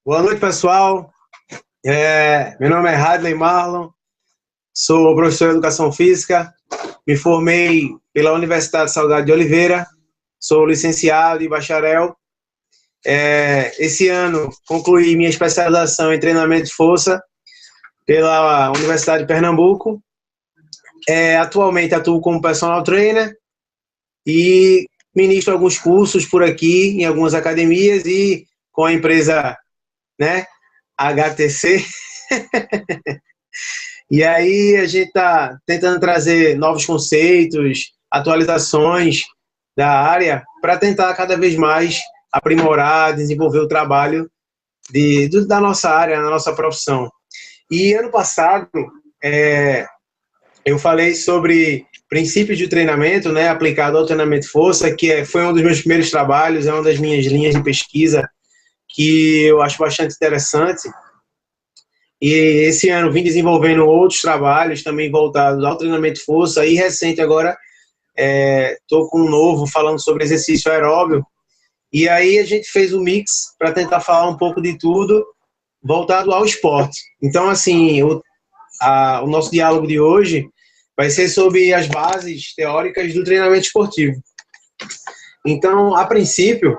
Boa noite, pessoal. Meu nome é Hadley Marlon, sou professor de Educação Física, me formei pela Universidade Salgado de Oliveira, sou licenciado e bacharel. Esse ano concluí minha especialização em treinamento de força pela Universidade de Pernambuco. Atualmente atuo como personal trainer e ministro alguns cursos por aqui em algumas academias e com a empresa, né, HTC. E aí a gente está tentando trazer novos conceitos, atualizações da área para tentar cada vez mais aprimorar, desenvolver o trabalho da nossa área, da nossa profissão. E ano passado eu falei sobre princípios de treinamento, né, aplicado ao treinamento de força, que foi um dos meus primeiros trabalhos, é uma das minhas linhas de pesquisa que eu acho bastante interessante. E esse ano vim desenvolvendo outros trabalhos também voltados ao treinamento de força e recente agora estou com um novo falando sobre exercício aeróbio. E aí a gente fez um mix para tentar falar um pouco de tudo voltado ao esporte. Então, assim, o nosso diálogo de hoje vai ser sobre as bases teóricas do treinamento esportivo. Então, a princípio,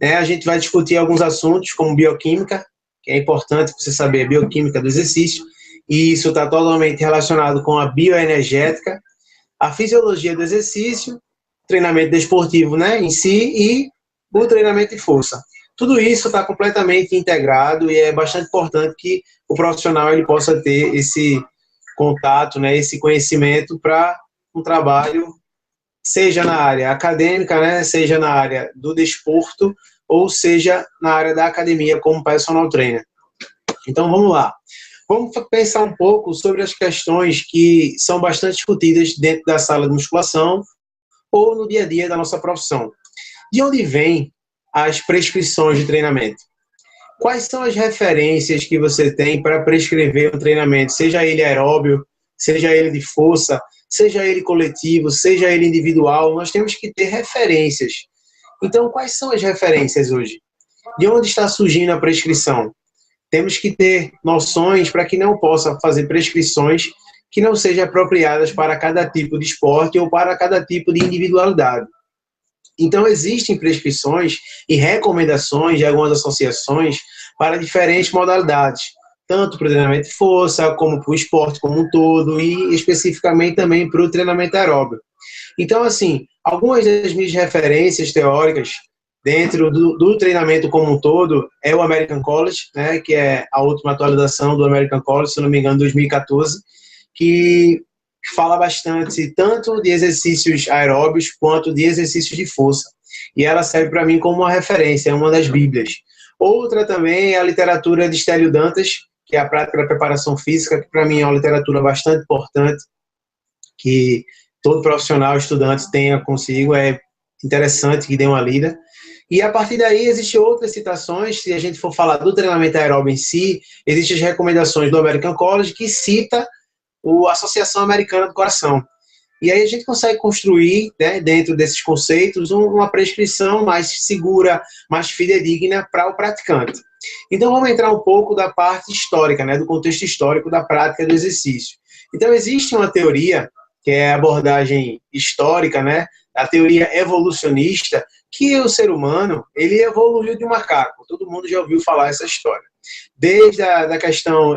a gente vai discutir alguns assuntos como bioquímica, que é importante você saber a bioquímica do exercício, e isso está totalmente relacionado com a bioenergética, a fisiologia do exercício, treinamento desportivo, né, em si, e o treinamento de força. Tudo isso está completamente integrado e é bastante importante que o profissional ele possa ter esse contato, né, esse conhecimento para um trabalho, seja na área acadêmica, né, seja na área do desporto, ou seja na área da academia como personal trainer. Então vamos lá. Vamos pensar um pouco sobre as questões que são bastante discutidas dentro da sala de musculação ou no dia a dia da nossa profissão. De onde vêm as prescrições de treinamento? Quais são as referências que você tem para prescrever um treinamento, seja ele aeróbio, seja ele de força, seja ele coletivo, seja ele individual? Nós temos que ter referências. Então, quais são as referências hoje? De onde está surgindo a prescrição? Temos que ter noções para que não possa fazer prescrições que não sejam apropriadas para cada tipo de esporte ou para cada tipo de individualidade. Então, existem prescrições e recomendações de algumas associações para diferentes modalidades, tanto para o treinamento de força, como para o esporte como um todo, e especificamente também para o treinamento aeróbio. Então, assim, algumas das minhas referências teóricas dentro do treinamento como um todo é o American College, né, que é a última atualização do American College, se não me engano, 2014, que fala bastante tanto de exercícios aeróbios quanto de exercícios de força. E ela serve para mim como uma referência, é uma das bíblias. Outra também é a literatura de Stélio Dantas, que é a prática da preparação física, que para mim é uma literatura bastante importante, que todo profissional, estudante tenha consigo, é interessante que dê uma lida. E a partir daí existem outras citações, se a gente for falar do treinamento aeróbio em si, existem as recomendações do American College, que cita a Associação Americana do Coração. E aí a gente consegue construir, né, dentro desses conceitos, uma prescrição mais segura, mais fidedigna para o praticante. Então vamos entrar um pouco da parte histórica, né, do contexto histórico da prática do exercício. Então existe uma teoria, que é a abordagem histórica, né, a teoria evolucionista, que o ser humano ele evoluiu de um macaco. Todo mundo já ouviu falar essa história. Desde a questão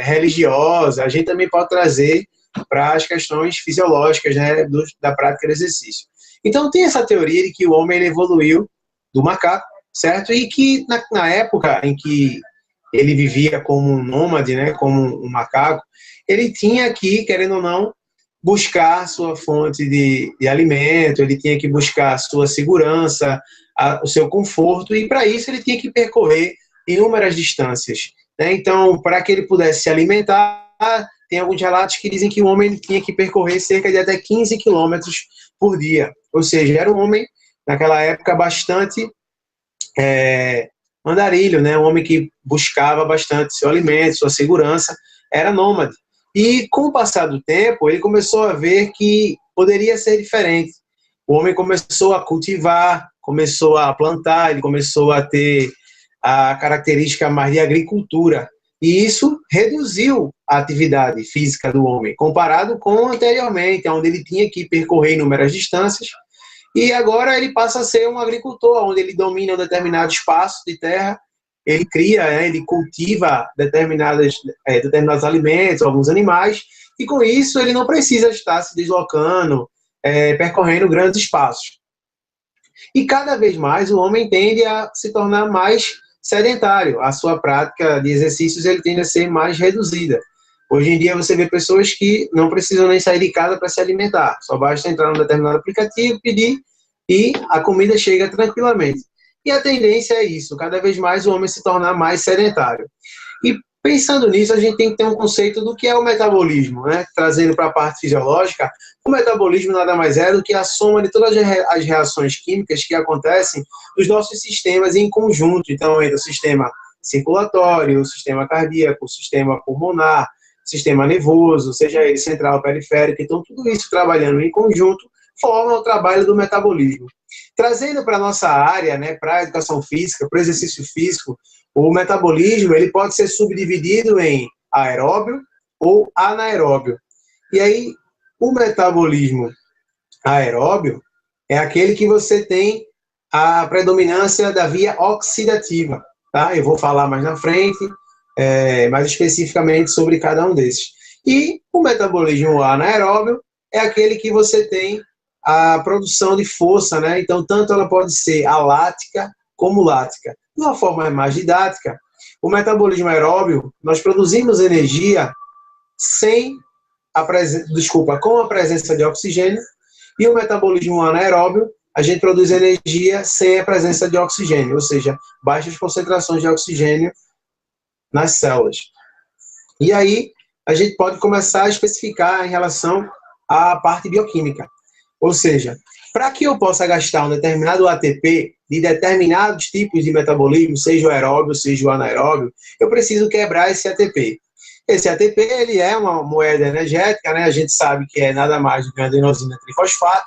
religiosa, a gente também pode trazer para as questões fisiológicas, né, da prática do exercício. Então tem essa teoria de que o homem ele evoluiu do macaco, certo? E que na época em que ele vivia como um nômade, né, como um macaco, ele tinha que, querendo ou não, buscar sua fonte de alimento, ele tinha que buscar sua segurança, o seu conforto, e para isso ele tinha que percorrer inúmeras distâncias, né? Então, para que ele pudesse se alimentar, tem alguns relatos que dizem que o homem tinha que percorrer cerca de até 15 quilômetros por dia, ou seja, era um homem, naquela época, bastante andarilho, né? Um homem que buscava bastante seu alimento, sua segurança, era nômade. E com o passar do tempo, ele começou a ver que poderia ser diferente. O homem começou a cultivar, começou a plantar, ele começou a ter a característica mais de agricultura. E isso reduziu a atividade física do homem, comparado com anteriormente, onde ele tinha que percorrer inúmeras distâncias, e agora ele passa a ser um agricultor, onde ele domina um determinado espaço de terra, ele cria, ele cultiva determinados alimentos, alguns animais, e com isso ele não precisa estar se deslocando, percorrendo grandes espaços. E cada vez mais o homem tende a se tornar mais sedentário, a sua prática de exercícios ele tende a ser mais reduzida. Hoje em dia você vê pessoas que não precisam nem sair de casa para se alimentar, só basta entrar num determinado aplicativo, pedir e a comida chega tranquilamente. E a tendência é isso, cada vez mais o homem se tornar mais sedentário. E pensando nisso, a gente tem que ter um conceito do que é o metabolismo, né? Trazendo para a parte fisiológica, o metabolismo nada mais é do que a soma de todas as reações químicas que acontecem nos nossos sistemas em conjunto. Então, entra o sistema circulatório, o sistema cardíaco, o sistema pulmonar, o sistema nervoso, seja ele central ou periférico. Então, tudo isso trabalhando em conjunto forma o trabalho do metabolismo. Trazendo para a nossa área, né, para a educação física, para o exercício físico, o metabolismo ele pode ser subdividido em aeróbio ou anaeróbio. E aí, o metabolismo aeróbio é aquele que você tem a predominância da via oxidativa. Tá? Eu vou falar mais na frente, mais especificamente sobre cada um desses. E o metabolismo anaeróbio é aquele que você tem a produção de força, né? Então, tanto ela pode ser alática como lática. De uma forma mais didática, o metabolismo aeróbio, nós produzimos energia com a presença de oxigênio, e o metabolismo anaeróbio, a gente produz energia sem a presença de oxigênio, ou seja, baixas concentrações de oxigênio nas células. E aí, a gente pode começar a especificar em relação à parte bioquímica. Ou seja, para que eu possa gastar um determinado ATP de determinados tipos de metabolismo, seja o aeróbio, seja o anaeróbio, eu preciso quebrar esse ATP. Esse ATP ele é uma moeda energética, né? A gente sabe que é nada mais do que adenosina trifosfato.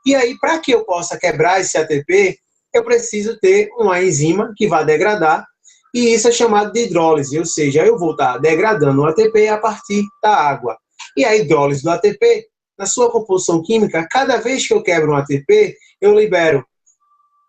E aí, para que eu possa quebrar esse ATP, eu preciso ter uma enzima que vai degradar, e isso é chamado de hidrólise, ou seja, eu vou estar degradando o ATP a partir da água. E a hidrólise do ATP, na sua composição química, cada vez que eu quebro um ATP, eu libero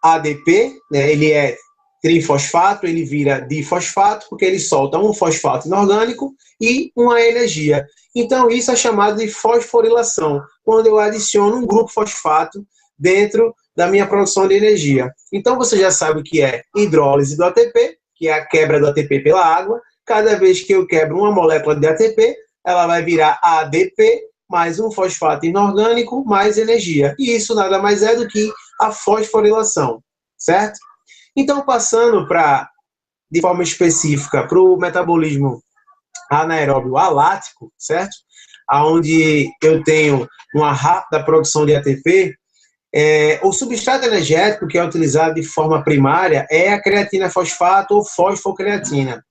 ADP, né? Ele é trifosfato, ele vira difosfato, porque ele solta um fosfato inorgânico e uma energia. Então, isso é chamado de fosforilação, quando eu adiciono um grupo fosfato dentro da minha produção de energia. Então, você já sabe o que é hidrólise do ATP, que é a quebra do ATP pela água. Cada vez que eu quebro uma molécula de ATP, ela vai virar ADP, mais um fosfato inorgânico, mais energia. E isso nada mais é do que a fosforilação, certo? Então, passando de forma específica para o metabolismo anaeróbio alático, certo? Onde eu tenho uma rápida produção de ATP, o substrato energético que é utilizado de forma primária é a creatina fosfato ou fosfocreatina,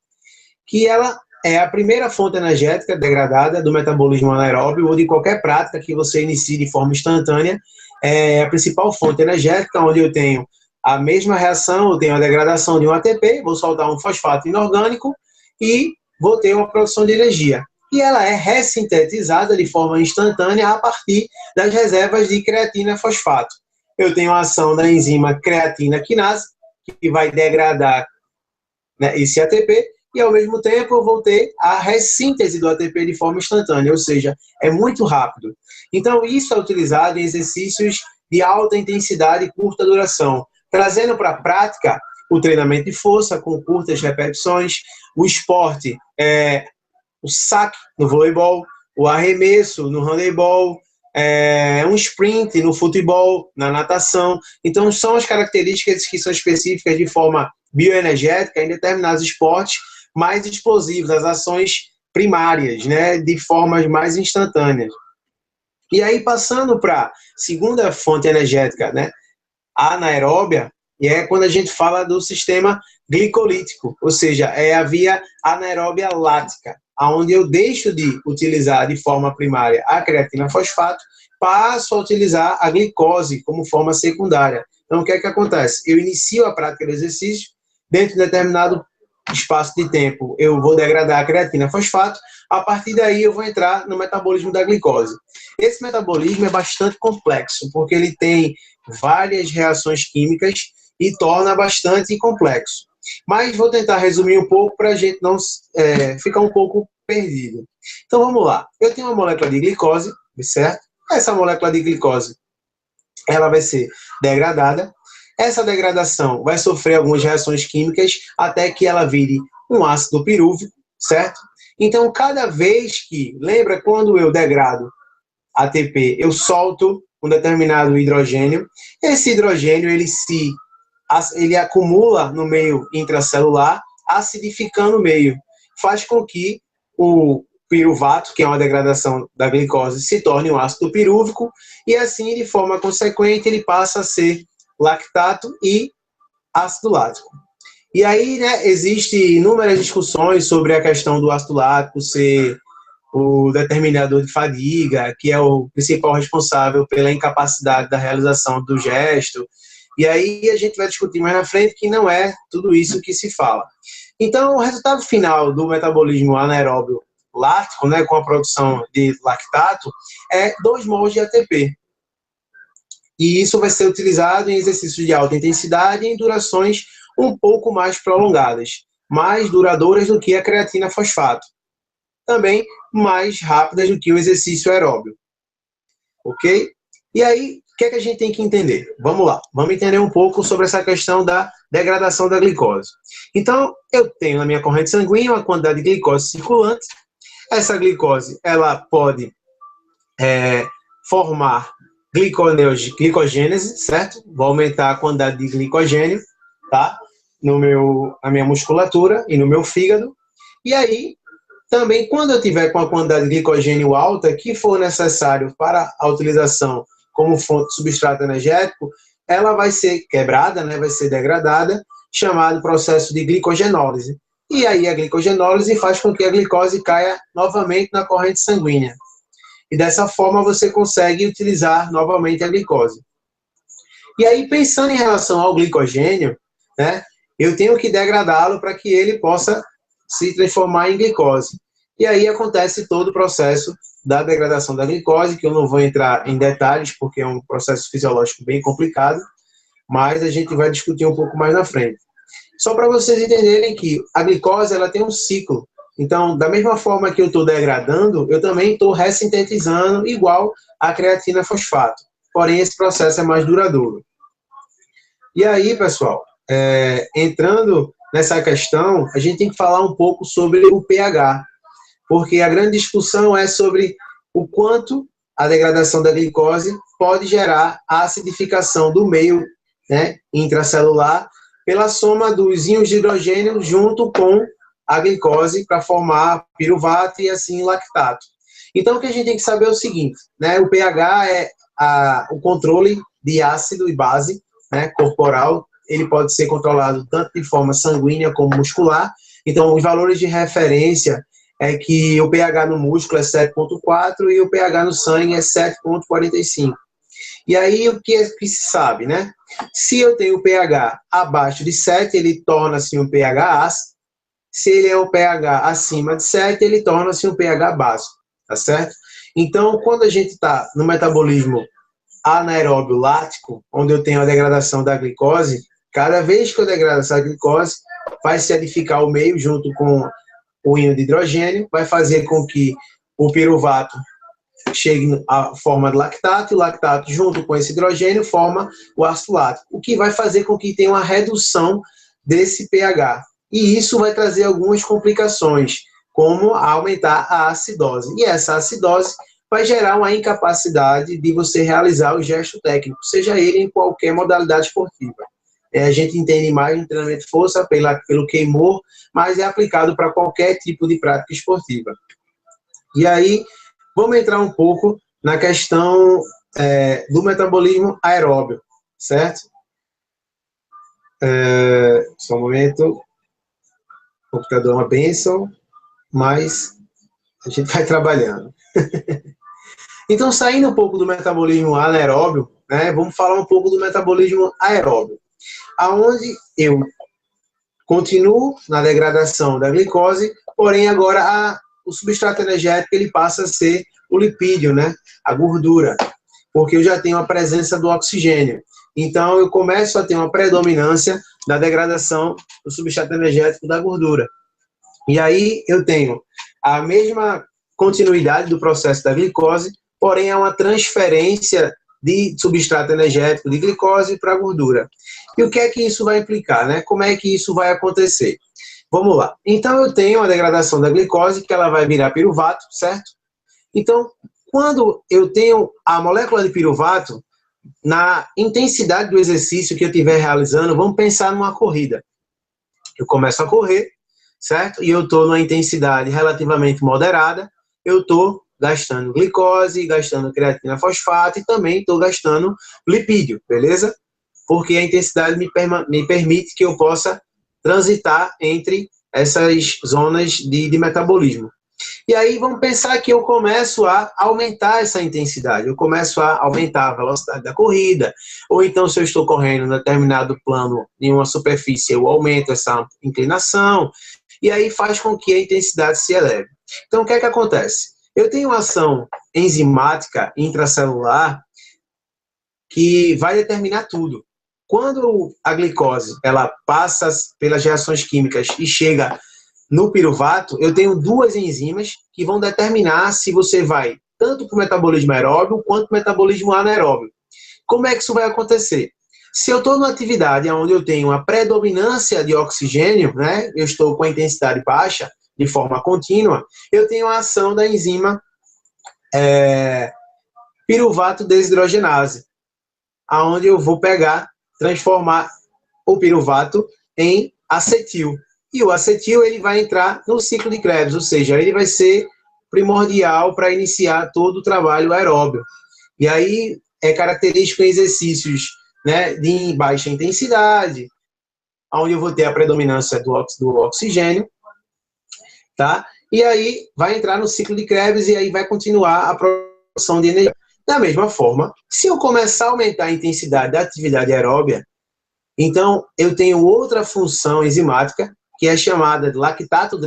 que ela é a primeira fonte energética degradada do metabolismo anaeróbio ou de qualquer prática que você inicie de forma instantânea. É a principal fonte energética, onde eu tenho a mesma reação, eu tenho a degradação de um ATP, vou soltar um fosfato inorgânico e vou ter uma produção de energia. E ela é ressintetizada de forma instantânea a partir das reservas de creatina fosfato. Eu tenho a ação da enzima creatina quinase, que vai degradar, né, esse ATP, e ao mesmo tempo eu vou ter a ressíntese do ATP de forma instantânea, ou seja, é muito rápido. Então, isso é utilizado em exercícios de alta intensidade e curta duração, trazendo para a prática o treinamento de força com curtas repetições, o esporte, o saque no voleibol, o arremesso no handebol, um sprint no futebol, na natação. Então, são as características que são específicas de forma bioenergética em determinados esportes mais explosivos, as ações primárias, né, de formas mais instantâneas. E aí, passando para a segunda fonte energética, né, anaeróbia, e é quando a gente fala do sistema glicolítico, ou seja, é a via anaeróbia lática, onde eu deixo de utilizar de forma primária a creatina fosfato, passo a utilizar a glicose como forma secundária. Então, o que é que acontece? Eu inicio a prática do exercício, dentro de determinado espaço de tempo, eu vou degradar a creatina fosfato, a partir daí eu vou entrar no metabolismo da glicose. Esse metabolismo é bastante complexo, porque ele tem várias reações químicas e torna bastante complexo. Mas vou tentar resumir um pouco para a gente não ficar um pouco perdido. Então vamos lá. Eu tenho uma molécula de glicose, certo? Essa molécula de glicose, ela vai ser degradada. Essa degradação vai sofrer algumas reações químicas até que ela vire um ácido pirúvico, certo? Então, cada vez que, lembra quando eu degrado ATP, eu solto um determinado hidrogênio, esse hidrogênio ele acumula no meio intracelular, acidificando o meio, faz com que o piruvato, que é uma degradação da glicose, se torne um ácido pirúvico, e assim, de forma consequente, ele passa a ser lactato e ácido lático. E aí, né, existem inúmeras discussões sobre a questão do ácido lático ser o determinador de fadiga, que é o principal responsável pela incapacidade da realização do gesto. E aí a gente vai discutir mais na frente que não é tudo isso que se fala. Então, o resultado final do metabolismo anaeróbio lático, né, com a produção de lactato, é 2 mols de ATP. E isso vai ser utilizado em exercícios de alta intensidade e em durações um pouco mais prolongadas, mais duradouras do que a creatina fosfato. Também mais rápidas do que o exercício aeróbio. Ok? E aí, o que é que a gente tem que entender? Vamos lá, vamos entender um pouco sobre essa questão da degradação da glicose. Então, eu tenho na minha corrente sanguínea uma quantidade de glicose circulante. Essa glicose, ela pode formar glicogênese, certo? Vou aumentar a quantidade de glicogênio, tá? Na minha musculatura e no meu fígado. E aí, também, quando eu tiver com a quantidade de glicogênio alta, que for necessário para a utilização como fonte de substrato energético, ela vai ser quebrada, né? Vai ser degradada, chamado processo de glicogenólise. E aí a glicogenólise faz com que a glicose caia novamente na corrente sanguínea. E dessa forma você consegue utilizar novamente a glicose. E aí, pensando em relação ao glicogênio, né, eu tenho que degradá-lo para que ele possa se transformar em glicose. E aí acontece todo o processo da degradação da glicose, que eu não vou entrar em detalhes, porque é um processo fisiológico bem complicado, mas a gente vai discutir um pouco mais na frente. Só para vocês entenderem que a glicose ela tem um ciclo. Então, da mesma forma que eu estou degradando, eu também estou ressintetizando igual a creatina fosfato. Porém, esse processo é mais duradouro. E aí, pessoal, entrando nessa questão, a gente tem que falar um pouco sobre o pH, porque a grande discussão é sobre o quanto a degradação da glicose pode gerar a acidificação do meio, né, intracelular pela soma dos íons de hidrogênio junto com a glicose para formar piruvato e assim lactato. Então, o que a gente tem que saber é o seguinte, né, o pH é o controle de ácido e base, né, corporal. Ele pode ser controlado tanto de forma sanguínea como muscular. Então, os valores de referência é que o pH no músculo é 7,4 e o pH no sangue é 7,45. E aí, o que se sabe, né? Se eu tenho o pH abaixo de 7, ele torna-se um pH ácido. Se ele é um pH acima de 7, ele torna-se um pH básico, tá certo? Então, quando a gente está no metabolismo anaeróbio lático, onde eu tenho a degradação da glicose, cada vez que eu degrado essa glicose, vai se acidificar o meio junto com o íon de hidrogênio, vai fazer com que o piruvato chegue à forma de lactato, e o lactato junto com esse hidrogênio forma o ácido lático, o que vai fazer com que tenha uma redução desse pH. E isso vai trazer algumas complicações, como aumentar a acidose. E essa acidose vai gerar uma incapacidade de você realizar o gesto técnico, seja ele em qualquer modalidade esportiva. A gente entende mais no treinamento de força pelo queimor, mas é aplicado para qualquer tipo de prática esportiva. E aí, vamos entrar um pouco na questão do metabolismo aeróbio, certo? Só um momento. O computador é uma bênção, mas a gente vai trabalhando. Então, saindo um pouco do metabolismo anaeróbio, né, vamos falar um pouco do metabolismo aeróbio, aonde eu continuo na degradação da glicose, porém agora o substrato energético ele passa a ser o lipídio, né? A gordura, porque eu já tenho a presença do oxigênio. Então, eu começo a ter uma predominância da degradação do substrato energético da gordura. E aí eu tenho a mesma continuidade do processo da glicose, porém é uma transferência de substrato energético de glicose para a gordura. E o que é que isso vai implicar, né? Como é que isso vai acontecer? Vamos lá. Então, eu tenho a degradação da glicose, que ela vai virar piruvato, certo? Então, quando eu tenho a molécula de piruvato, na intensidade do exercício que eu estiver realizando, vamos pensar numa corrida. Eu começo a correr, certo? E eu estou numa intensidade relativamente moderada, eu estou gastando glicose, gastando creatina fosfato e também estou gastando lipídio, beleza? Porque a intensidade me permite que eu possa transitar entre essas zonas de metabolismo. E aí vamos pensar que eu começo a aumentar essa intensidade, eu começo a aumentar a velocidade da corrida, ou então se eu estou correndo em um determinado plano em uma superfície, eu aumento essa inclinação, e aí faz com que a intensidade se eleve. Então o que é que acontece? Eu tenho uma ação enzimática intracelular que vai determinar tudo. Quando a glicose ela passa pelas reações químicas e chega no piruvato, eu tenho duas enzimas que vão determinar se você vai tanto para o metabolismo aeróbio quanto para o metabolismo anaeróbio. Como é que isso vai acontecer? Se eu estou numa atividade onde eu tenho uma predominância de oxigênio, né, eu estou com a intensidade baixa, de forma contínua, eu tenho a ação da enzima piruvato desidrogenase, aonde eu vou transformar o piruvato em acetil. E o acetil ele vai entrar no ciclo de Krebs, ou seja, ele vai ser primordial para iniciar todo o trabalho aeróbio. E aí é característico em exercícios, né, de baixa intensidade, onde eu vou ter a predominância do oxigênio, tá? E aí vai entrar no ciclo de Krebs e aí vai continuar a produção de energia. Da mesma forma, se eu começar a aumentar a intensidade da atividade aeróbia, então eu tenho outra função enzimática, que é chamada de lactato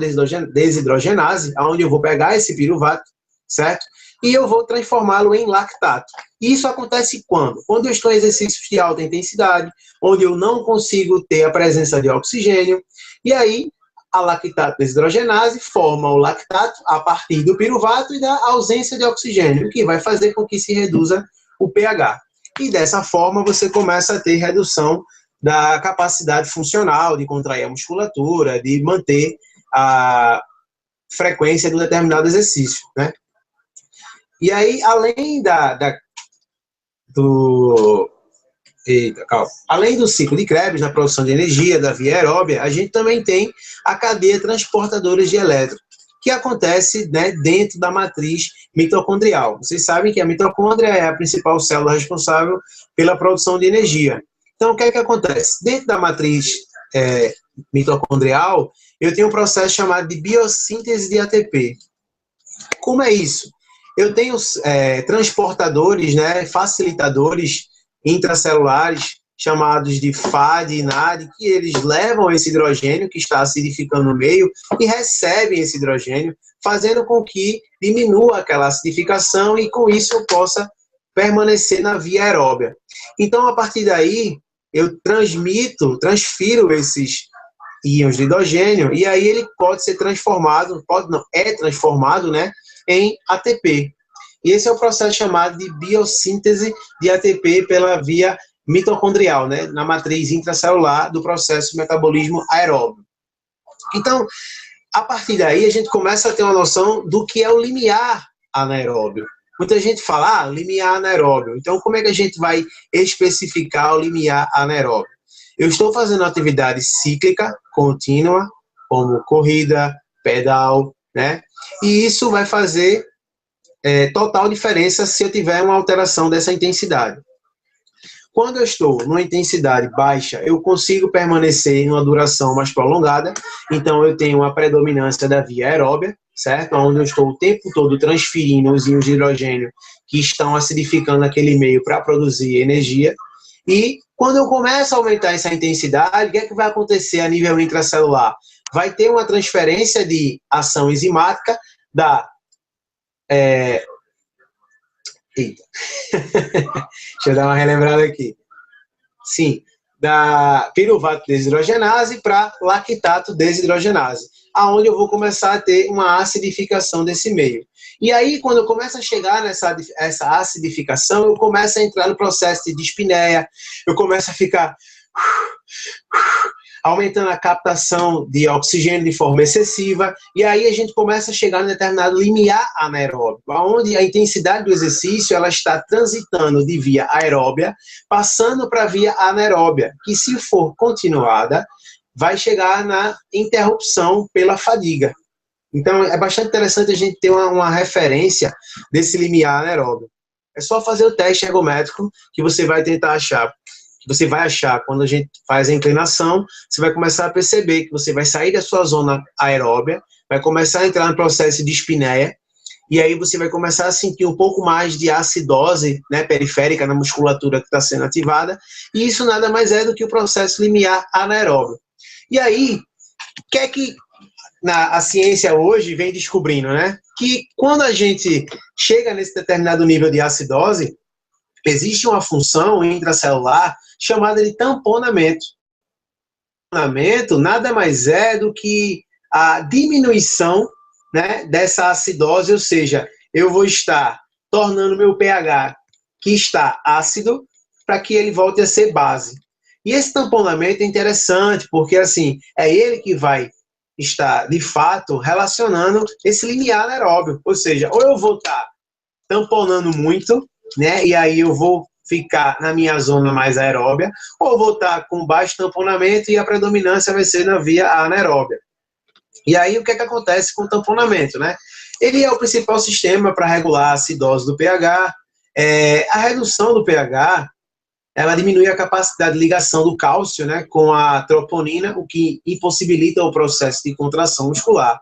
desidrogenase, onde eu vou pegar esse piruvato, certo? E eu vou transformá-lo em lactato. E isso acontece quando? Quando eu estou em exercícios de alta intensidade, onde eu não consigo ter a presença de oxigênio, e aí a lactato desidrogenase forma o lactato a partir do piruvato e da ausência de oxigênio, o que vai fazer com que se reduza o pH. E dessa forma você começa a ter redução da capacidade funcional de contrair a musculatura, de manter a frequência de um determinado exercício, né? E aí, além além do ciclo de Krebs, na produção de energia da via aeróbia, a gente também tem a cadeia transportadora de elétrons, que acontece, né, dentro da matriz mitocondrial. Vocês sabem que a mitocôndria é a principal célula responsável pela produção de energia. Então, o que é que acontece? Dentro da matriz mitocondrial, eu tenho um processo chamado de biossíntese de ATP. Como é isso? Eu tenho transportadores, né, facilitadores intracelulares, chamados de FAD e NAD, que eles levam esse hidrogênio que está acidificando no meio e recebem esse hidrogênio, fazendo com que diminua aquela acidificação e, com isso, eu possa permanecer na via aeróbia. Então, a partir daí, eu transfiro esses íons de hidrogênio e aí ele pode ser transformado, é transformado, né, em ATP. E esse é o processo chamado de biossíntese de ATP pela via mitocondrial, né, na matriz intracelular do processo de metabolismo aeróbio. Então, a partir daí, a gente começa a ter uma noção do que é o limiar anaeróbio. Muita gente fala, limiar anaeróbio. Então, como é que a gente vai especificar o limiar anaeróbio? Eu estou fazendo atividade cíclica, contínua, como corrida, pedal, né? E isso vai fazer total diferença se eu tiver uma alteração dessa intensidade. Quando eu estou numa intensidade baixa, eu consigo permanecer em uma duração mais prolongada, então eu tenho uma predominância da via aeróbia, certo? Onde eu estou o tempo todo transferindo os íons de hidrogênio que estão acidificando aquele meio para produzir energia. E Quando eu começo a aumentar essa intensidade, o que é que vai acontecer a nível intracelular? Vai ter uma transferência de ação enzimática da... Eita. Deixa eu dar uma relembrada aqui. Sim, da piruvato desidrogenase para lactato desidrogenase, aonde eu vou começar a ter uma acidificação desse meio. E aí, quando eu começo a chegar essa acidificação, eu começo a entrar no processo de dispneia, eu começo a ficar aumentando a captação de oxigênio de forma excessiva, e aí a gente começa a chegar em determinado limiar anaeróbio, onde a intensidade do exercício ela está transitando de via aeróbia, passando para via anaeróbia, que se for continuada, vai chegar na interrupção pela fadiga. Então, é bastante interessante a gente ter uma referência desse limiar anaeróbio. É só fazer o teste ergométrico que você vai tentar achar. Você vai achar, quando a gente faz a inclinação, você vai começar a perceber que você vai sair da sua zona aeróbia, vai começar a entrar no processo de dispneia, e aí você vai começar a sentir um pouco mais de acidose, né, periférica na musculatura que está sendo ativada, e isso nada mais é do que o processo limiar anaeróbio. E aí, o que é que a ciência hoje vem descobrindo, né? Que quando a gente chega nesse determinado nível de acidose, existe uma função intracelular chamada de tamponamento. Tamponamento nada mais é do que a diminuição, né, dessa acidose, ou seja, eu vou estar tornando meu pH, que está ácido, para que ele volte a ser base. E esse tamponamento é interessante, porque assim, é ele que vai estar, de fato, relacionando esse limiar anaeróbio. Ou seja, ou eu vou estar tamponando muito, né? E aí eu vou ficar na minha zona mais aeróbia, ou vou estar com baixo tamponamento e a predominância vai ser na via anaeróbia. E aí o que é que acontece com o tamponamento, né? Ele é o principal sistema para regular a acidose do pH. A redução do pH, ela diminui a capacidade de ligação do cálcio, né, com a troponina, o que impossibilita o processo de contração muscular.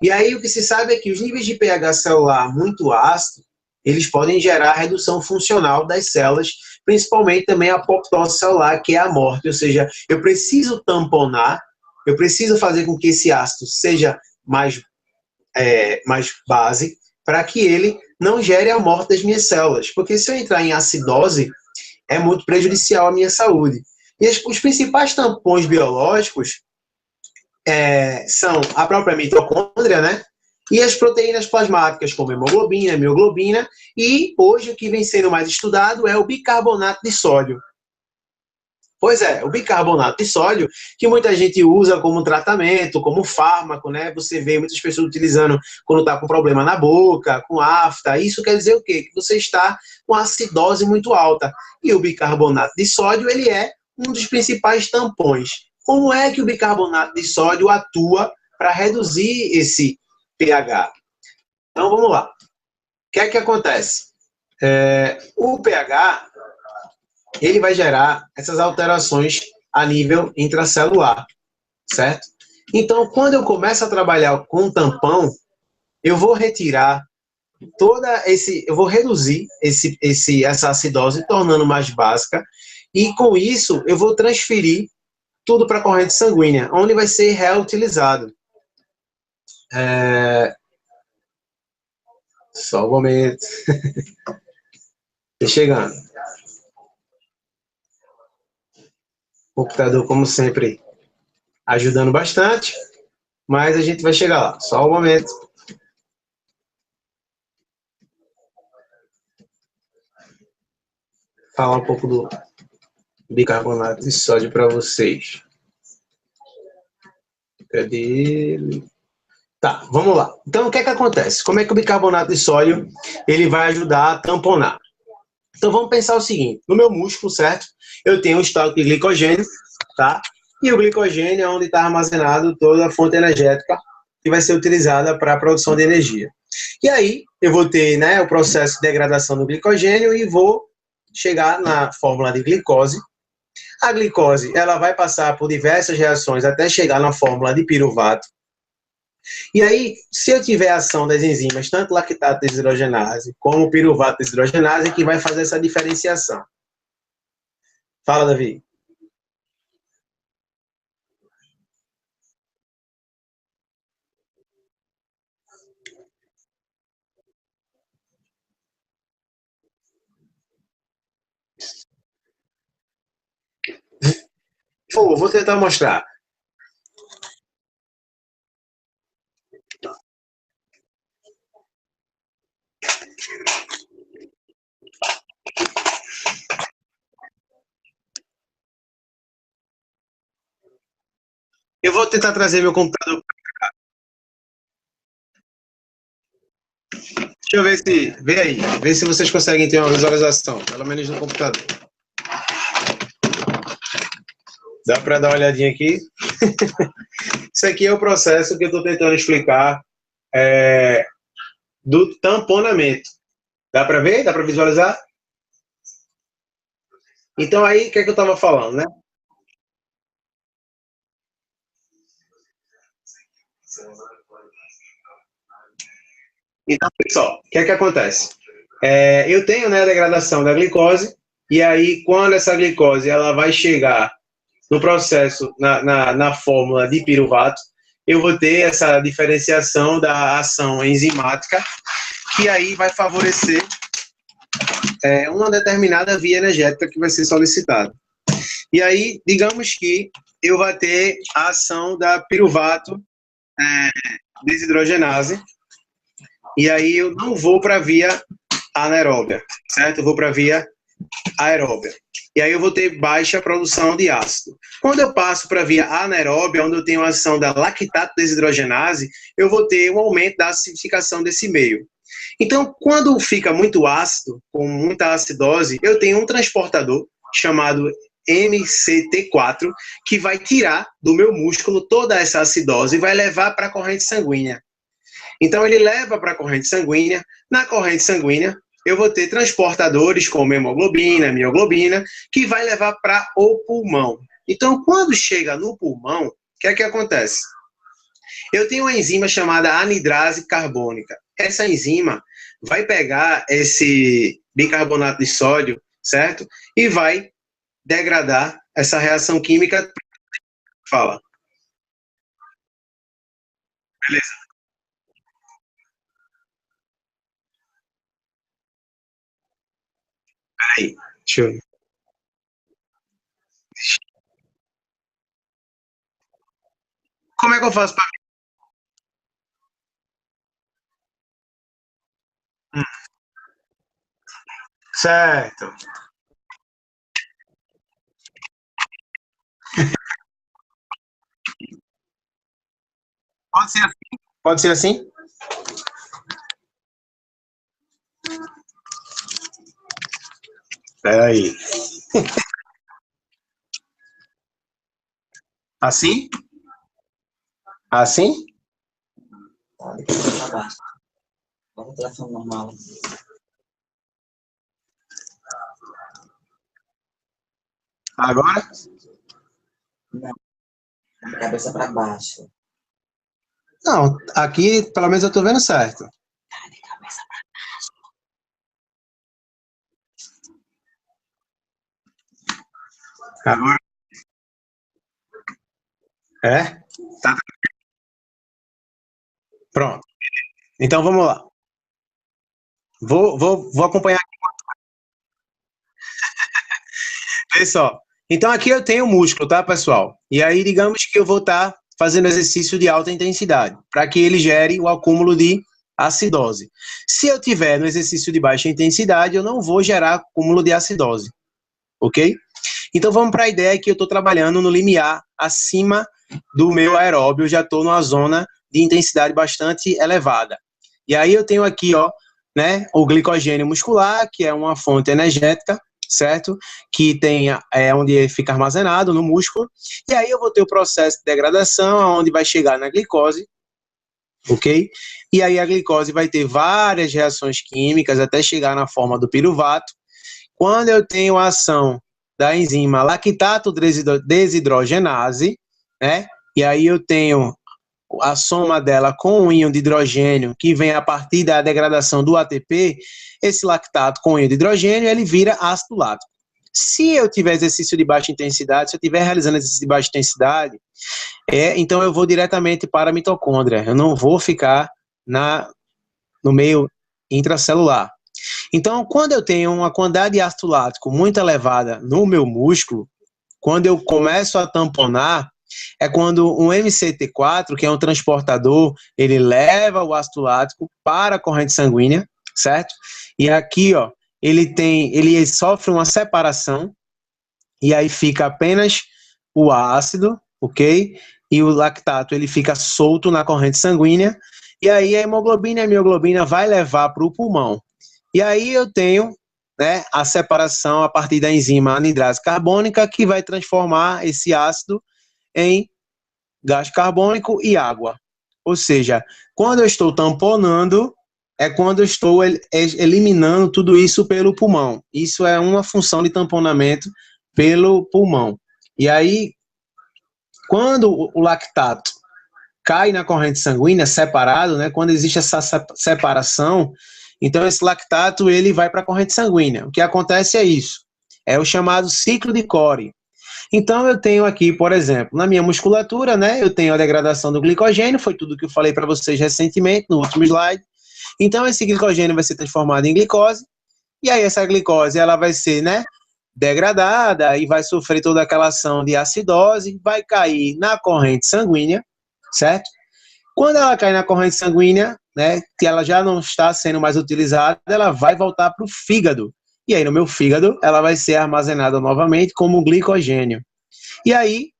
E aí o que se sabe é que os níveis de pH celular muito ácido, eles podem gerar redução funcional das células, principalmente também a apoptose celular, que é a morte. Ou seja, eu preciso tamponar, eu preciso fazer com que esse ácido seja mais base, para que ele não gere a morte das minhas células. Porque se eu entrar em acidose, é muito prejudicial à minha saúde. E os principais tampões biológicos são a própria mitocôndria, né? E as proteínas plasmáticas, como hemoglobina, mioglobina, e hoje o que vem sendo mais estudado é o bicarbonato de sódio. Pois é, o bicarbonato de sódio, que muita gente usa como tratamento, como fármaco, né? Você vê muitas pessoas utilizando quando está com problema na boca, com afta. Isso quer dizer o quê? Que você está com acidose muito alta. E o bicarbonato de sódio, ele é um dos principais tampões. Como é que o bicarbonato de sódio atua para reduzir esse pH? Então, vamos lá. O que é que acontece? O pH, ele vai gerar essas alterações a nível intracelular, certo? Então, quando eu começo a trabalhar com tampão, eu vou retirar eu vou reduzir essa acidose, tornando mais básica, e com isso eu vou transferir tudo para a corrente sanguínea, onde vai ser reutilizado. Só um momento. Estou chegando. O computador, como sempre, ajudando bastante, mas a gente vai chegar lá. Só um momento. Falar um pouco do bicarbonato de sódio para vocês. Cadê ele? Tá, vamos lá. Então, o que é que acontece? Como é que o bicarbonato de sódio ele vai ajudar a tamponar? Então, vamos pensar o seguinte. No meu músculo, certo? Eu tenho um estoque de glicogênio, tá? E o glicogênio é onde está armazenado toda a fonte energética que vai ser utilizada para a produção de energia. E aí, eu vou ter, né, o processo de degradação do glicogênio e vou chegar na fórmula de glicose. A glicose, ela vai passar por diversas reações até chegar na fórmula de piruvato. E aí, se eu tiver ação das enzimas, tanto lactato desidrogenase como piruvato desidrogenase, que vai fazer essa diferenciação. Fala, Davi. Pô, vou tentar mostrar. Eu vou tentar trazer meu computador. Deixa eu ver se. Vê aí. Vê se vocês conseguem ter uma visualização, pelo menos no computador. Dá para dar uma olhadinha aqui? Isso aqui é o processo que eu estou tentando explicar do tamponamento. Dá para ver? Dá para visualizar? Então aí, o que é que eu estava falando, né? Então, pessoal, o que é que acontece? Eu tenho, né, a degradação da glicose, e aí, quando essa glicose ela vai chegar no processo, na fórmula de piruvato, eu vou ter essa diferenciação da ação enzimática, que aí vai favorecer uma determinada via energética que vai ser solicitada. E aí, digamos que eu vou ter a ação da piruvato desidrogenase, e aí eu não vou para a via anaeróbia, certo? Eu vou para a via aeróbia. E aí eu vou ter baixa produção de ácido. Quando eu passo para a via anaeróbia, onde eu tenho a ação da lactato desidrogenase, eu vou ter um aumento da acidificação desse meio. Então, quando fica muito ácido, com muita acidose, eu tenho um transportador chamado MCT4, que vai tirar do meu músculo toda essa acidose e vai levar para a corrente sanguínea. Então, ele leva para a corrente sanguínea. Na corrente sanguínea, eu vou ter transportadores como hemoglobina, mioglobina, que vai levar para o pulmão. Então, quando chega no pulmão, o que é que acontece? Eu tenho uma enzima chamada anidrase carbônica. Essa enzima vai pegar esse bicarbonato de sódio, certo? E vai degradar essa reação química. Fala. Beleza. Peraí. Deixa eu... Como é que eu faço para... Certo. Pode ser assim? Pode ser assim? Peraí. Assim? Assim? Vamos o telefone normal. Agora? Não, de cabeça para baixo. Não, aqui pelo menos eu tô vendo certo. De cabeça para Agora? É? Tá. Pronto. Então vamos lá. Vou acompanhar aqui. Vê só. Então aqui eu tenho músculo, tá, pessoal? E aí digamos que eu vou estar fazendo exercício de alta intensidade, para que ele gere o acúmulo de acidose. Se eu tiver no exercício de baixa intensidade, eu não vou gerar acúmulo de acidose, ok? Então vamos para a ideia que eu estou trabalhando no limiar acima do meu aeróbio, eu já estou numa zona de intensidade bastante elevada. E aí eu tenho aqui, ó, né, o glicogênio muscular, que é uma fonte energética, certo? Que tem onde fica armazenado no músculo. E aí eu vou ter o processo de degradação, onde vai chegar na glicose, ok? E aí a glicose vai ter várias reações químicas até chegar na forma do piruvato. Quando eu tenho a ação da enzima lactato desidrogenase, né? E aí eu tenho a soma dela com o íon de hidrogênio, que vem a partir da degradação do ATP, esse lactato com o íon de hidrogênio, ele vira ácido lático, Se eu tiver exercício de baixa intensidade, se eu estiver realizando exercício de baixa intensidade, então eu vou diretamente para a mitocôndria, eu não vou ficar no meio intracelular. Então, quando eu tenho uma quantidade de ácido lático muito elevada no meu músculo, quando eu começo a tamponar, é quando um MCT4, que é um transportador, ele leva o ácido lático para a corrente sanguínea, certo? E aqui, ó, ele sofre uma separação, e aí fica apenas o ácido, ok? E o lactato, ele fica solto na corrente sanguínea, e aí a hemoglobina e a mioglobina vai levar para o pulmão. E aí eu tenho, né, a separação a partir da enzima anidrase carbônica, que vai transformar esse ácido em gás carbônico e água. Ou seja, quando eu estou tamponando, é quando eu estou eliminando tudo isso pelo pulmão. Isso é uma função de tamponamento pelo pulmão. E aí, quando o lactato cai na corrente sanguínea, separado, né, quando existe essa separação, então esse lactato ele vai para a corrente sanguínea. O que acontece é isso, é o chamado ciclo de Cori. Então eu tenho aqui, por exemplo, na minha musculatura, né, eu tenho a degradação do glicogênio, foi tudo que eu falei para vocês recentemente, no último slide. Então esse glicogênio vai ser transformado em glicose, e aí essa glicose ela vai ser, né, degradada e vai sofrer toda aquela ação de acidose, vai cair na corrente sanguínea, certo? Quando ela cai na corrente sanguínea, né, que ela já não está sendo mais utilizada, ela vai voltar para o fígado. E aí no meu fígado, ela vai ser armazenada novamente como glicogênio. E aí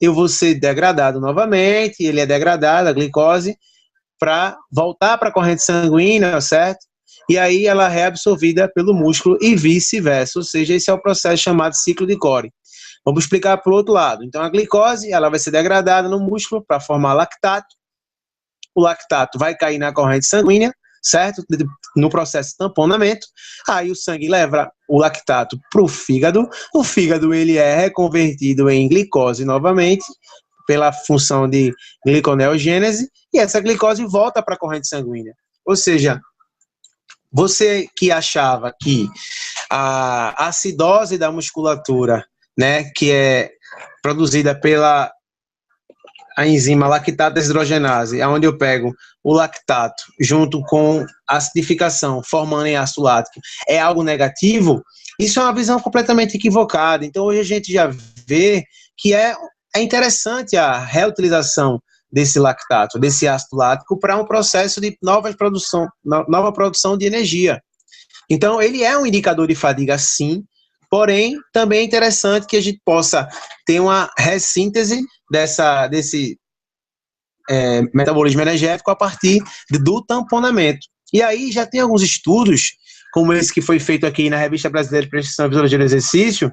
eu vou ser degradado novamente, ele é degradado, a glicose, para voltar para a corrente sanguínea, certo? E aí ela é reabsorvida pelo músculo e vice-versa, ou seja, esse é o processo chamado ciclo de Cori. Vamos explicar para o outro lado. Então a glicose, ela vai ser degradada no músculo para formar lactato, o lactato vai cair na corrente sanguínea, certo? No processo de tamponamento, aí o sangue leva o lactato para o fígado ele é reconvertido em glicose novamente, pela função de gliconeogênese, e essa glicose volta para a corrente sanguínea. Ou seja, você que achava que a acidose da musculatura, né, que é produzida pela a enzima lactato deshidrogenase, onde eu pego o lactato junto com a acidificação, formando em ácido lático, é algo negativo, isso é uma visão completamente equivocada. Então, hoje a gente já vê que é interessante a reutilização desse lactato, desse ácido lático, para um processo de nova produção de energia. Então, ele é um indicador de fadiga, sim, porém, também é interessante que a gente possa ter uma ressíntese desse metabolismo energético a partir do tamponamento. E aí já tem alguns estudos, como esse que foi feito aqui na Revista Brasileira de Prescrição e Fisiologia do Exercício,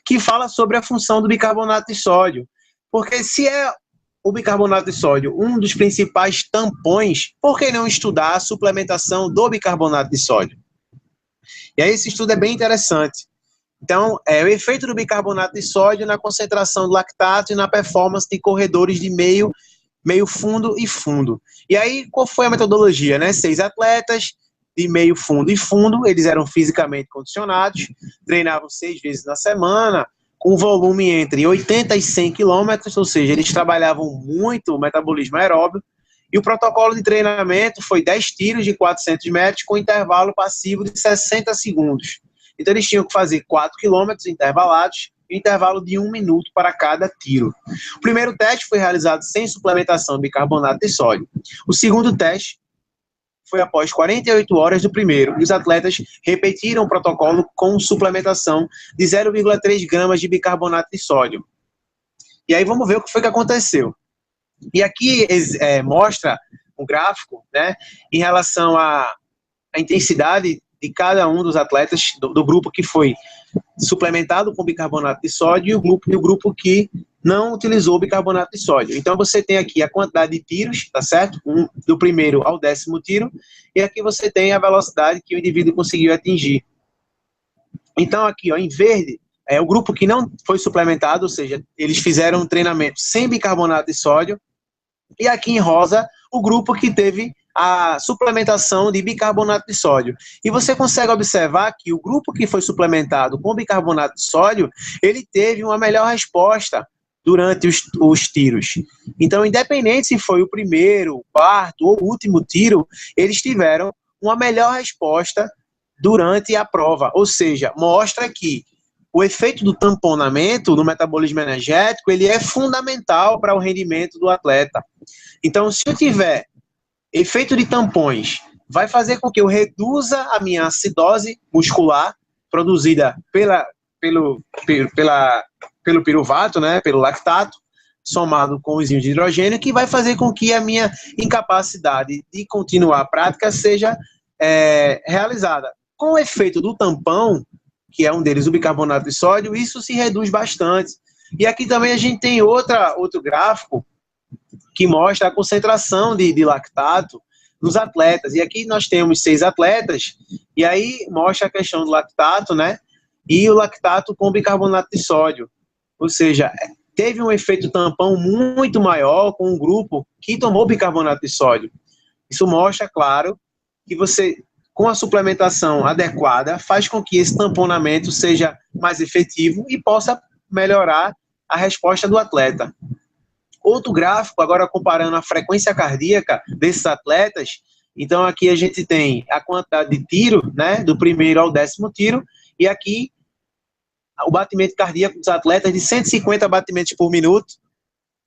que fala sobre a função do bicarbonato de sódio. Porque se é o bicarbonato de sódio um dos principais tampões, por que não estudar a suplementação do bicarbonato de sódio? E aí esse estudo é bem interessante. Então, o efeito do bicarbonato de sódio na concentração do lactato e na performance de corredores de meio fundo e fundo. E aí, qual foi a metodologia, né? 6 atletas de meio fundo e fundo, eles eram fisicamente condicionados, treinavam 6 vezes na semana, com volume entre 80 e 100 quilômetros, ou seja, eles trabalhavam muito o metabolismo aeróbio, e o protocolo de treinamento foi 10 tiros de 400 metros com intervalo passivo de 60 segundos. Então, eles tinham que fazer 4 quilômetros intervalados, intervalo de 1 minuto para cada tiro. O primeiro teste foi realizado sem suplementação de bicarbonato de sódio. O segundo teste foi após 48 horas do primeiro, e os atletas repetiram o protocolo com suplementação de 0,3 gramas de bicarbonato de sódio. E aí vamos ver o que foi que aconteceu. E aqui mostra um gráfico, né, em relação à intensidade de cada um dos atletas do grupo que foi suplementado com bicarbonato de sódio e o grupo que não utilizou bicarbonato de sódio. Então você tem aqui a quantidade de tiros, tá certo? Do primeiro ao 10º tiro, e aqui você tem a velocidade que o indivíduo conseguiu atingir. Então aqui, ó, em verde, é o grupo que não foi suplementado, ou seja, eles fizeram um treinamento sem bicarbonato de sódio, e aqui em rosa, o grupo que teve a suplementação de bicarbonato de sódio. E você consegue observar que o grupo que foi suplementado com bicarbonato de sódio, ele teve uma melhor resposta durante os tiros. Então, independente se foi o primeiro, o quarto ou o último tiro, eles tiveram uma melhor resposta durante a prova. Ou seja, mostra que o efeito do tamponamento no metabolismo energético, ele é fundamental para o rendimento do atleta. Então, se eu tiver efeito de tampões, vai fazer com que eu reduza a minha acidose muscular produzida pelo piruvato, né, pelo lactato, somado com o enzima de hidrogênio, que vai fazer com que a minha incapacidade de continuar a prática seja realizada. Com o efeito do tampão, que é um deles, o bicarbonato de sódio, isso se reduz bastante. E aqui também a gente tem outro gráfico que mostra a concentração de lactato nos atletas. E aqui nós temos 6 atletas, e aí mostra a questão do lactato, né? E o lactato com bicarbonato de sódio. Ou seja, teve um efeito tampão muito maior com um grupo que tomou bicarbonato de sódio. Isso mostra, claro, que você, com a suplementação adequada, faz com que esse tamponamento seja mais efetivo e possa melhorar a resposta do atleta. Outro gráfico, agora comparando a frequência cardíaca desses atletas, então aqui a gente tem a quantidade de tiro, né, do primeiro ao 10º tiro, e aqui o batimento cardíaco dos atletas de 150 batimentos por minuto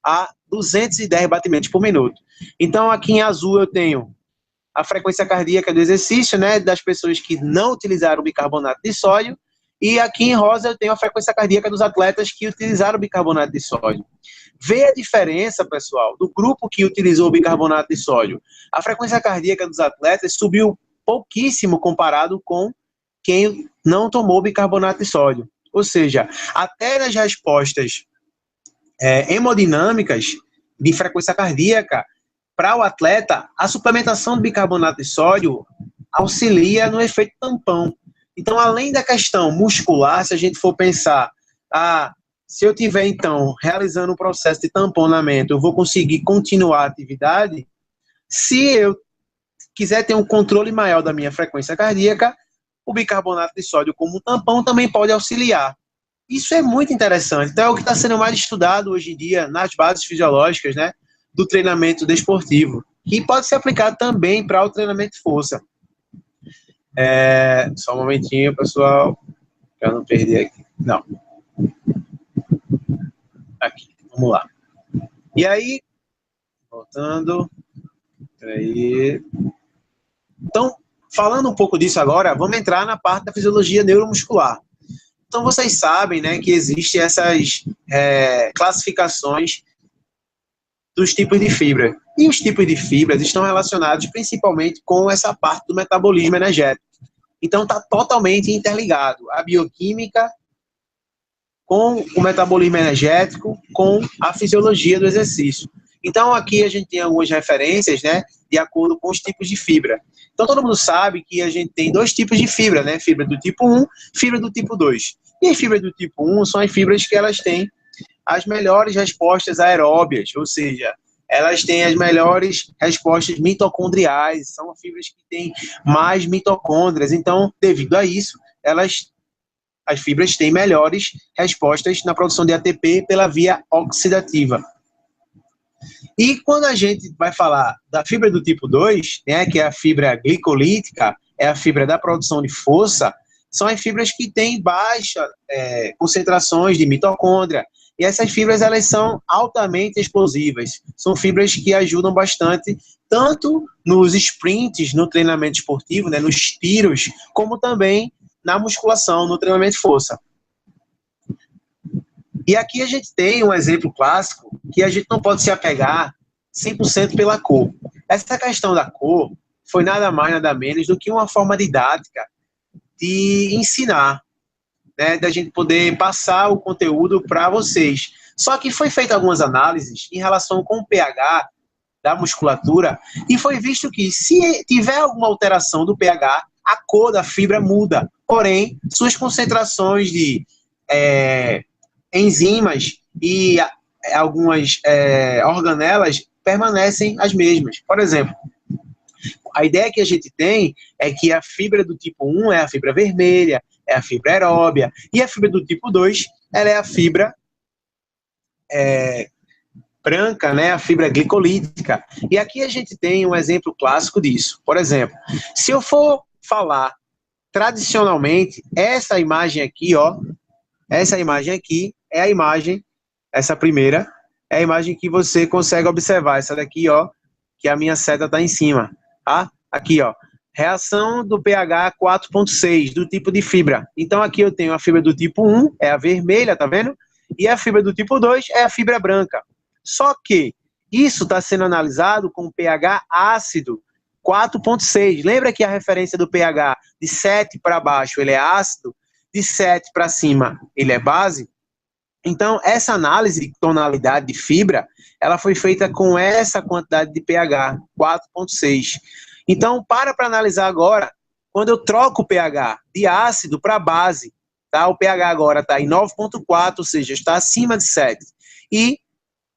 a 210 batimentos por minuto. Então aqui em azul eu tenho a frequência cardíaca do exercício, né, das pessoas que não utilizaram bicarbonato de sódio, e aqui em rosa eu tenho a frequência cardíaca dos atletas que utilizaram bicarbonato de sódio. Vê a diferença, pessoal, do grupo que utilizou bicarbonato de sódio. A frequência cardíaca dos atletas subiu pouquíssimo comparado com quem não tomou bicarbonato de sódio. Ou seja, até nas respostas hemodinâmicas de frequência cardíaca, para o atleta, a suplementação de bicarbonato de sódio auxilia no efeito tampão. Então, além da questão muscular, se a gente for pensar, se eu estiver, então, realizando um processo de tamponamento, eu vou conseguir continuar a atividade. Se eu quiser ter um controle maior da minha frequência cardíaca, o bicarbonato de sódio como tampão também pode auxiliar. Isso é muito interessante. Então, é o que está sendo mais estudado hoje em dia nas bases fisiológicas, né, do treinamento desportivo, que pode ser aplicado também para o treinamento de força. Só um momentinho, pessoal, para eu não perder aqui. Não. Aqui, vamos lá. E aí, voltando. Peraí. Então, falando um pouco disso agora, vamos entrar na parte da fisiologia neuromuscular. Então, vocês sabem, né, que existem essas classificações dos tipos de fibra. E os tipos de fibras estão relacionados principalmente com essa parte do metabolismo energético. Então, está totalmente interligado a bioquímica com o metabolismo energético, com a fisiologia do exercício. Então, aqui a gente tem algumas referências, né, de acordo com os tipos de fibra. Então, todo mundo sabe que a gente tem 2 tipos de fibra, né, fibra do tipo 1, fibra do tipo 2. E as fibras do tipo 1 são as fibras que elas têm as melhores respostas aeróbias, ou seja, elas têm as melhores respostas mitocondriais, são fibras que têm mais mitocôndrias. Então, devido a isso, as fibras têm melhores respostas na produção de ATP pela via oxidativa. E quando a gente vai falar da fibra do tipo 2, né, que é a fibra glicolítica, é a fibra da produção de força, são as fibras que têm baixa concentrações de mitocôndria. E essas fibras, elas são altamente explosivas. São fibras que ajudam bastante, tanto nos sprints, no treinamento esportivo, né, nos tiros, como também na musculação, no treinamento de força. E aqui a gente tem um exemplo clássico que a gente não pode se apegar 100% pela cor. Essa questão da cor foi nada mais, nada menos do que uma forma didática de ensinar, né, da gente poder passar o conteúdo para vocês. Só que foi feita algumas análises em relação com o pH da musculatura e foi visto que se tiver alguma alteração do pH, a cor da fibra muda. Porém, suas concentrações de enzimas e algumas organelas permanecem as mesmas. Por exemplo, a ideia que a gente tem é que a fibra do tipo 1 é a fibra vermelha, é a fibra aeróbia, e a fibra do tipo 2 ela é a fibra branca, né, a fibra glicolítica. E aqui a gente tem um exemplo clássico disso. Por exemplo, se eu for falar tradicionalmente, essa imagem aqui, ó, essa imagem aqui é a imagem, essa primeira, é a imagem que você consegue observar. Essa daqui, ó, que a minha seta está em cima, tá? Aqui, ó, reação do pH 4.6, do tipo de fibra. Então, aqui eu tenho a fibra do tipo 1, é a vermelha, tá vendo? E a fibra do tipo 2 é a fibra branca. Só que isso está sendo analisado com pH ácido 4.6. Lembra que a referência do pH de 7 para baixo ele é ácido, de 7 para cima ele é base? Então, essa análise de tonalidade de fibra, ela foi feita com essa quantidade de pH, 4.6. Então, para analisar agora, quando eu troco o pH de ácido para base, tá? O pH agora está em 9.4, ou seja, está acima de 7. E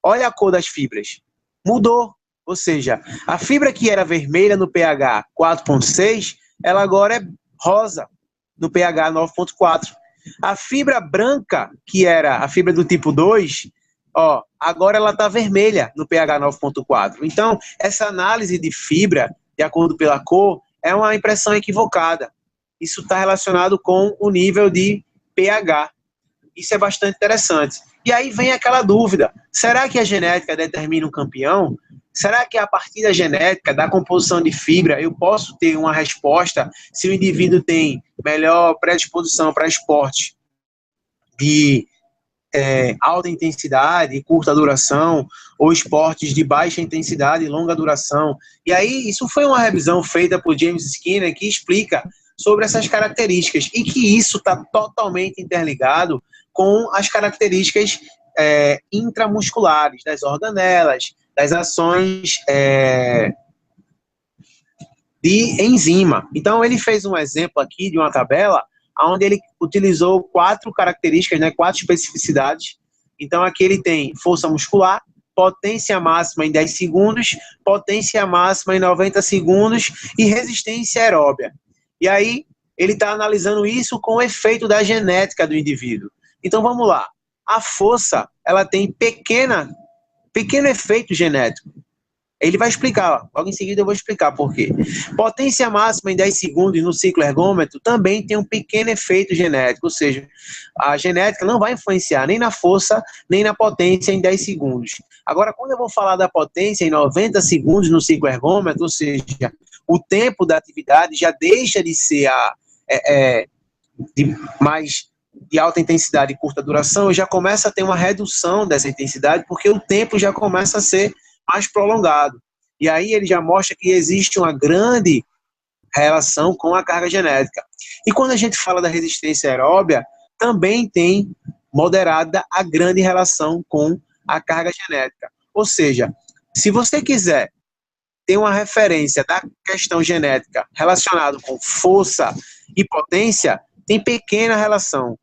olha a cor das fibras. Mudou. Ou seja, a fibra que era vermelha no pH 4.6, ela agora é rosa no pH 9.4. A fibra branca, que era a fibra do tipo 2, ó, agora ela está vermelha no pH 9.4. Então, essa análise de fibra, de acordo pela cor, é uma impressão equivocada. Isso está relacionado com o nível de pH. Isso é bastante interessante. E aí vem aquela dúvida, será que a genética determina um campeão? Será que a partir da genética, da composição de fibra, eu posso ter uma resposta se o indivíduo tem melhor predisposição para esporte de alta intensidade, curta duração, ou esportes de baixa intensidade e longa duração? E aí, isso foi uma revisão feita por James Skinner que explica sobre essas características e que isso está totalmente interligado com as características intramusculares das organelas, das ações de enzima. Então, ele fez um exemplo aqui de uma tabela onde ele utilizou 4 características, né, 4 especificidades. Então, aqui ele tem força muscular, potência máxima em 10 segundos, potência máxima em 90 segundos e resistência aeróbia. E aí, ele está analisando isso com o efeito da genética do indivíduo. Então, vamos lá. A força, ela tem pequeno efeito genético. Ele vai explicar, logo em seguida eu vou explicar por quê. Potência máxima em 10 segundos no ciclo ergômetro também tem um pequeno efeito genético, ou seja, a genética não vai influenciar nem na força, nem na potência em 10 segundos. Agora, quando eu vou falar da potência em 90 segundos no ciclo ergômetro, ou seja, o tempo da atividade já deixa de ser mais de alta intensidade e curta duração, já começa a ter uma redução dessa intensidade, porque o tempo já começa a ser mais prolongado. E aí ele já mostra que existe uma grande relação com a carga genética. E quando a gente fala da resistência aeróbia, também tem moderada a grande relação com a carga genética. Ou seja, se você quiser ter uma referência da questão genética relacionada com força e potência, tem pequena relação.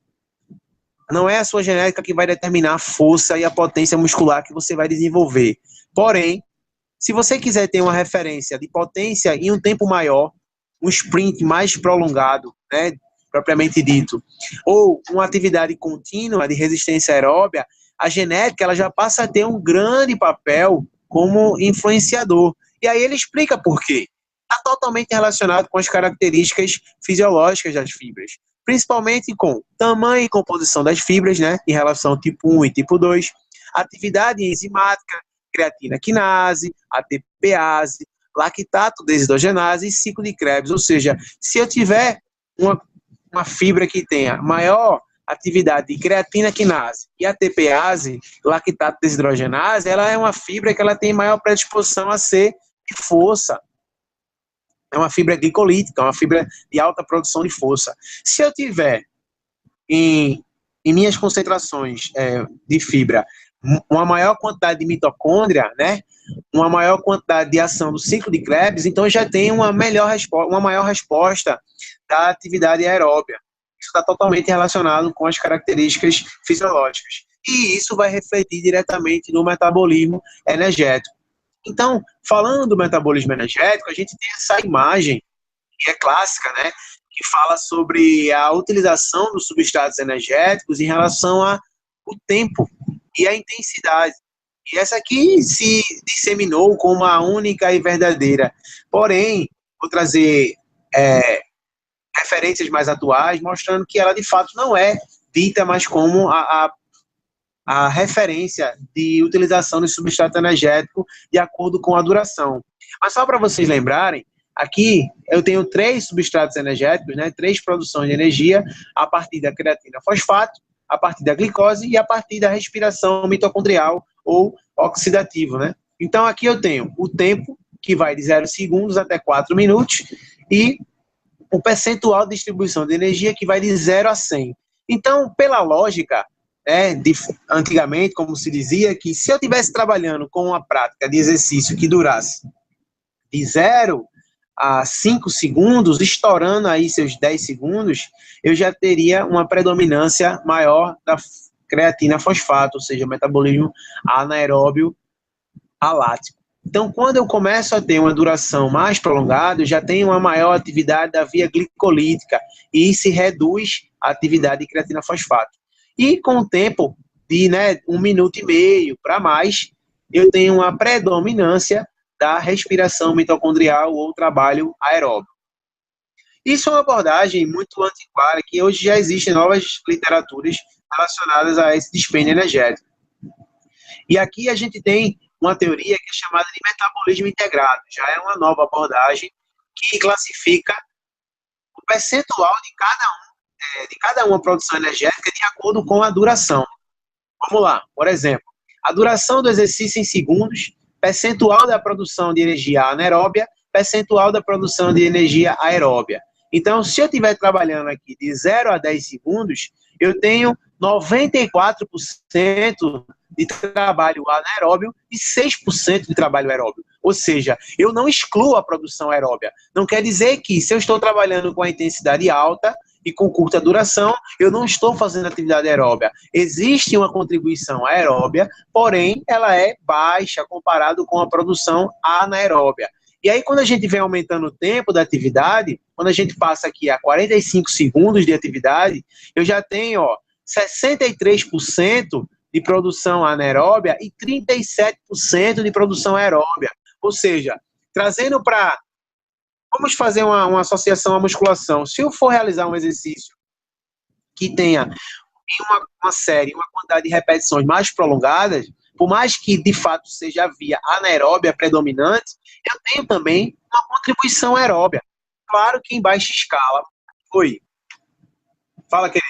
Não é a sua genética que vai determinar a força e a potência muscular que você vai desenvolver. Porém, se você quiser ter uma referência de potência em um tempo maior, um sprint mais prolongado, né, propriamente dito, ou uma atividade contínua de resistência aeróbia, a genética ela já passa a ter um grande papel como influenciador. E aí ele explica por quê. Está totalmente relacionado com as características fisiológicas das fibras, principalmente com tamanho e composição das fibras, né, em relação ao tipo 1 e tipo 2, atividade enzimática, creatina quinase, ATPase, lactato desidogenase e ciclo de Krebs. Ou seja, se eu tiver uma fibra que tenha maior atividade de creatina quinase e ATPase, lactato desidrogenase, ela é uma fibra que ela tem maior predisposição a ser de força. É uma fibra glicolítica, uma fibra de alta produção de força. Se eu tiver em minhas concentrações de fibra uma maior quantidade de mitocôndria, né, uma maior quantidade de ação do ciclo de Krebs, então já tem uma maior resposta da atividade aeróbia. Isso está totalmente relacionado com as características fisiológicas. E isso vai refletir diretamente no metabolismo energético. Então, falando do metabolismo energético, a gente tem essa imagem, que é clássica, né? Que fala sobre a utilização dos substratos energéticos em relação ao tempo e a intensidade. E essa aqui se disseminou como a única e verdadeira. Porém, vou trazer referências mais atuais, mostrando que ela de fato não é dita mais como a referência de utilização de substrato energético de acordo com a duração. Mas só para vocês lembrarem, aqui eu tenho 3 substratos energéticos, né, 3 produções de energia a partir da creatina fosfato, a partir da glicose e a partir da respiração mitocondrial ou oxidativo, né? Então aqui eu tenho o tempo, que vai de 0 segundos até 4 minutos, e o percentual de distribuição de energia, que vai de 0 a 100. Então, pela lógica, antigamente, como se dizia, que se eu estivesse trabalhando com uma prática de exercício que durasse de 0 a 5 segundos, estourando aí seus 10 segundos, eu já teria uma predominância maior da creatina fosfato, ou seja, o metabolismo anaeróbio alático. Então, quando eu começo a ter uma duração mais prolongada, eu já tenho uma maior atividade da via glicolítica e se reduz a atividade de creatina fosfato. E com o tempo de 1 minuto e meio para mais, eu tenho uma predominância da respiração mitocondrial ou trabalho aeróbio. Isso é uma abordagem muito antiquada, que hoje já existem novas literaturas relacionadas a esse dispêndio energético. E aqui a gente tem uma teoria que é chamada de metabolismo integrado. Já é uma nova abordagem que classifica o percentual de cada uma produção energética de acordo com a duração. Vamos lá, por exemplo, a duração do exercício em segundos, percentual da produção de energia anaeróbia, percentual da produção de energia aeróbia. Então, se eu estiver trabalhando aqui de 0 a 10 segundos, eu tenho 94% de trabalho anaeróbio e 6% de trabalho aeróbio. Ou seja, eu não excluo a produção aeróbia. Não quer dizer que, se eu estou trabalhando com a intensidade alta e com curta duração, eu não estou fazendo atividade aeróbia. Existe uma contribuição aeróbia, porém, ela é baixa comparado com a produção anaeróbia. E aí, quando a gente vem aumentando o tempo da atividade, quando a gente passa aqui a 45 segundos de atividade, eu já tenho 63% de produção anaeróbia e 37% de produção aeróbia. Ou seja, trazendo para... Vamos fazer uma associação à musculação. Se eu for realizar um exercício que tenha uma série, uma quantidade de repetições mais prolongadas, por mais que de fato seja a via anaeróbia predominante, eu tenho também uma contribuição aeróbia. Claro que em baixa escala. Oi. Fala, querido.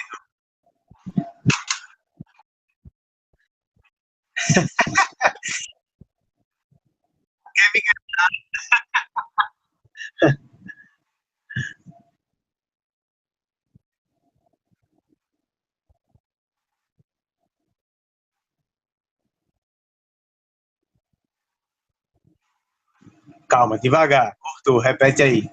Calma, devagar. Cortou, repete aí.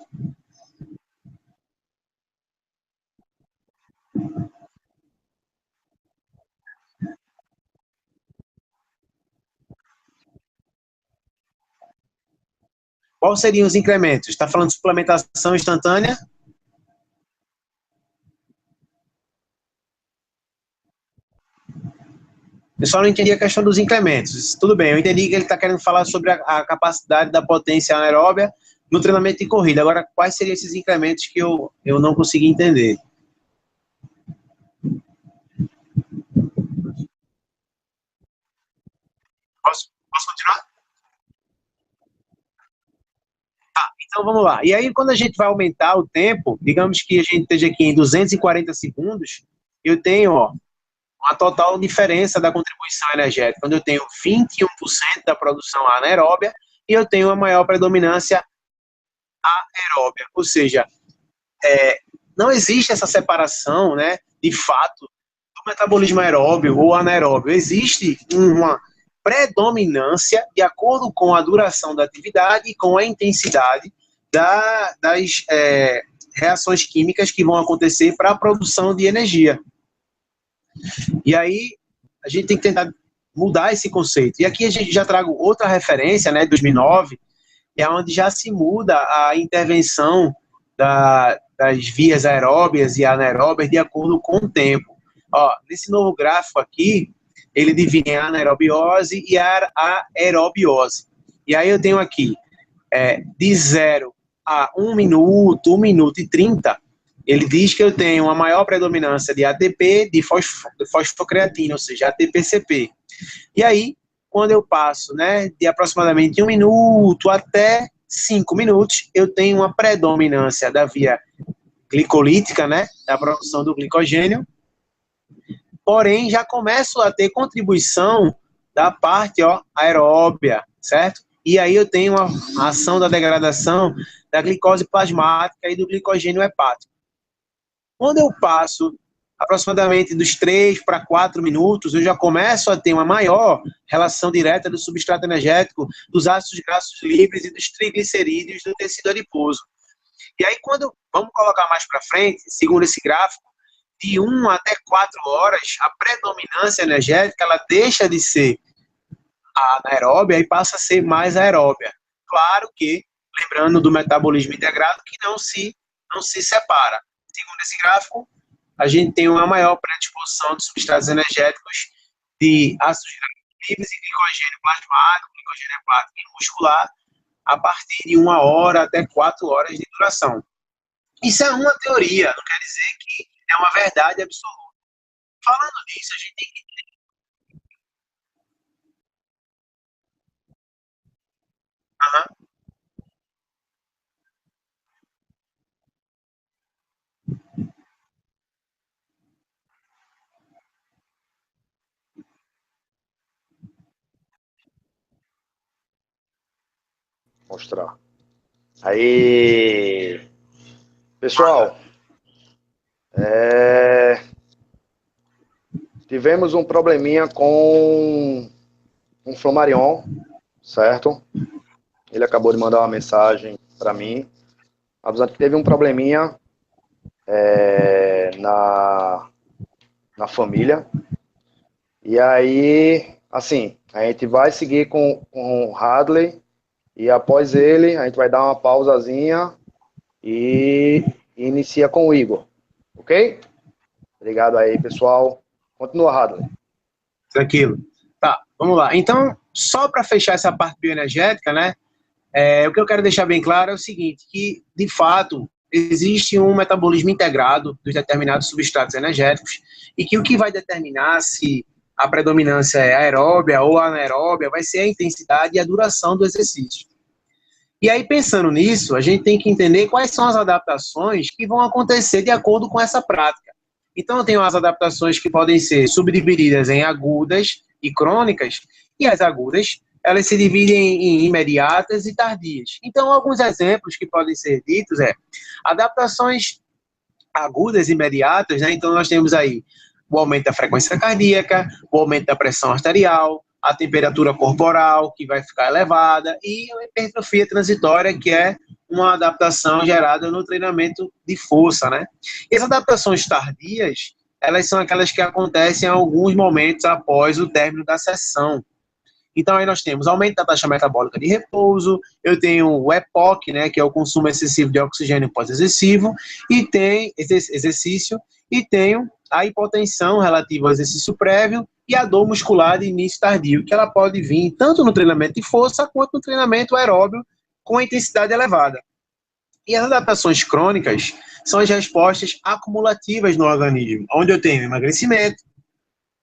Quais seriam os incrementos? Está falando de suplementação instantânea? Eu só não entendi a questão dos incrementos. Tudo bem, eu entendi que ele está querendo falar sobre a capacidade da potência anaeróbia no treinamento de corrida. Agora, quais seriam esses incrementos que eu não consegui entender? Posso continuar? Então, vamos lá. E aí, quando a gente vai aumentar o tempo, digamos que a gente esteja aqui em 240 segundos, eu tenho uma total diferença da contribuição energética, quando eu tenho 21% da produção anaeróbia e eu tenho uma maior predominância aeróbia. Ou seja, não existe essa separação, né, de fato, do metabolismo aeróbio ou anaeróbio. Existe uma predominância de acordo com a duração da atividade e com a intensidade das reações químicas que vão acontecer para a produção de energia. E aí, a gente tem que tentar mudar esse conceito. E aqui a gente já trago outra referência, né, 2009, é onde já se muda a intervenção das vias aeróbias e anaeróbias de acordo com o tempo. Ó, nesse novo gráfico aqui, ele divide em anaerobiose e aerobiose. E aí eu tenho aqui, de 0 a 1 minuto, 1 minuto e 30, ele diz que eu tenho uma maior predominância de ATP, de fosfocreatina, ou seja, ATP-CP. E aí, quando eu passo, né, de aproximadamente 1 minuto até 5 minutos, eu tenho uma predominância da via glicolítica, né, da produção do glicogênio, porém já começo a ter contribuição da parte aeróbia, certo? E aí eu tenho a ação da degradação da glicose plasmática e do glicogênio hepático. Quando eu passo aproximadamente dos 3 para 4 minutos, eu já começo a ter uma maior relação direta do substrato energético, dos ácidos graxos livres e dos triglicerídeos do tecido adiposo. E aí, vamos colocar mais para frente, segundo esse gráfico, de 1 até 4 horas, a predominância energética ela deixa de ser anaeróbia e passa a ser mais aeróbia. Claro que, lembrando do metabolismo integrado, que não se separa. Segundo esse gráfico, a gente tem uma maior predisposição de substratos energéticos de ácidos livres e glicogênio plasmático, glicogênio hepático e muscular, a partir de 1 hora até 4 horas de duração. Isso é uma teoria, não quer dizer que é uma verdade absoluta. Falando nisso, a gente tem que mostrar. Aí, pessoal, tivemos um probleminha com um Flammarion, certo? Ele acabou de mandar uma mensagem para mim, avisando que teve um probleminha na família. E aí, assim, a gente vai seguir com o Hadley e após ele, a gente vai dar uma pausazinha e inicia com o Igor, ok? Obrigado aí, pessoal. Continua, Hadley. Tranquilo. Tá, vamos lá. Então, só para fechar essa parte bioenergética, né? O que eu quero deixar bem claro é o seguinte, que, de fato, existe um metabolismo integrado dos determinados substratos energéticos e que o que vai determinar se a predominância é aeróbia ou anaeróbia vai ser a intensidade e a duração do exercício. E aí, pensando nisso, a gente tem que entender quais são as adaptações que vão acontecer de acordo com essa prática. Então, eu tenho as adaptações que podem ser subdivididas em agudas e crônicas, e as agudas, elas se dividem em imediatas e tardias. Então, alguns exemplos que podem ser ditos adaptações agudas e imediatas, né? Então, nós temos aí o aumento da frequência cardíaca, o aumento da pressão arterial, a temperatura corporal, que vai ficar elevada, e a hipertrofia transitória, que é uma adaptação gerada no treinamento de força, né? E as adaptações tardias, elas são aquelas que acontecem em alguns momentos após o término da sessão. Então, aí nós temos aumento da taxa metabólica de repouso, eu tenho o EPOC, né, que é o consumo excessivo de oxigênio pós-exercício, e tem exercício, e tenho a hipotensão relativa ao exercício prévio e a dor muscular de início tardio, que ela pode vir tanto no treinamento de força quanto no treinamento aeróbio com intensidade elevada. E as adaptações crônicas são as respostas acumulativas no organismo, onde eu tenho emagrecimento,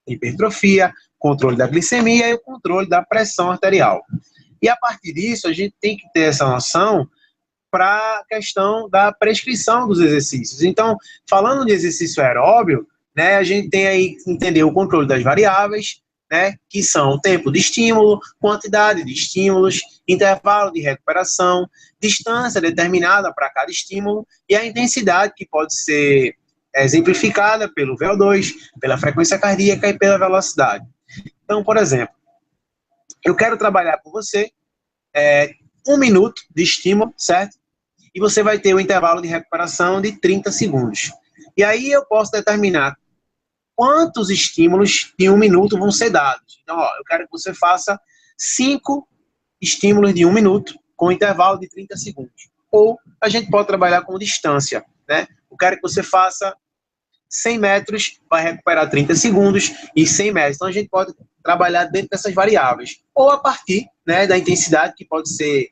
hipertrofia, controle da glicemia e o controle da pressão arterial. E a partir disso, a gente tem que ter essa noção para a questão da prescrição dos exercícios. Então, falando de exercício aeróbio, né, a gente tem aí que entender o controle das variáveis, né, que são o tempo de estímulo, quantidade de estímulos, intervalo de recuperação, distância determinada para cada estímulo e a intensidade que pode ser exemplificada pelo VO2, pela frequência cardíaca e pela velocidade. Então, por exemplo, eu quero trabalhar com você 1 minuto de estímulo, certo? E você vai ter um intervalo de recuperação de 30 segundos. E aí eu posso determinar quantos estímulos em 1 minuto vão ser dados. Então, ó, eu quero que você faça 5 estímulos de 1 minuto, com intervalo de 30 segundos. Ou a gente pode trabalhar com distância, né? Eu quero que você faça 100 metros, vai recuperar 30 segundos, e 100 metros. Então, a gente pode trabalhar dentro dessas variáveis. Ou a partir, né, da intensidade, que pode ser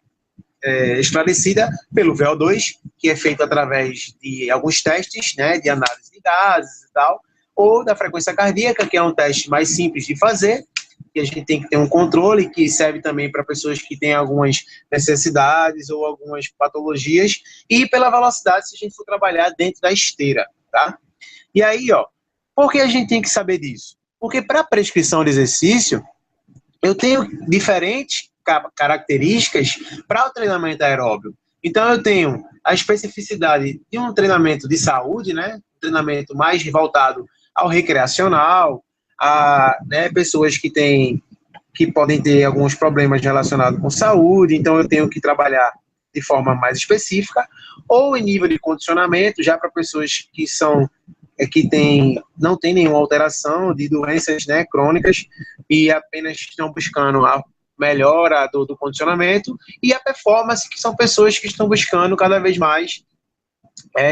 esclarecida pelo VO2, que é feito através de alguns testes, né, de análise de gases e tal, ou da frequência cardíaca, que é um teste mais simples de fazer, que a gente tem que ter um controle, que serve também para pessoas que têm algumas necessidades ou algumas patologias, e pela velocidade, se a gente for trabalhar dentro da esteira, tá? E aí, ó, por que a gente tem que saber disso? Porque para prescrição de exercício, eu tenho diferentes características para o treinamento aeróbio. Então, eu tenho a especificidade de um treinamento de saúde, né? Um treinamento mais voltado ao recreacional, a, né, pessoas que podem ter alguns problemas relacionados com saúde, então eu tenho que trabalhar de forma mais específica, ou em nível de condicionamento, já para pessoas que não tem nenhuma alteração de doenças, né, crônicas, e apenas estão buscando a melhora do condicionamento, e a performance, que são pessoas que estão buscando cada vez mais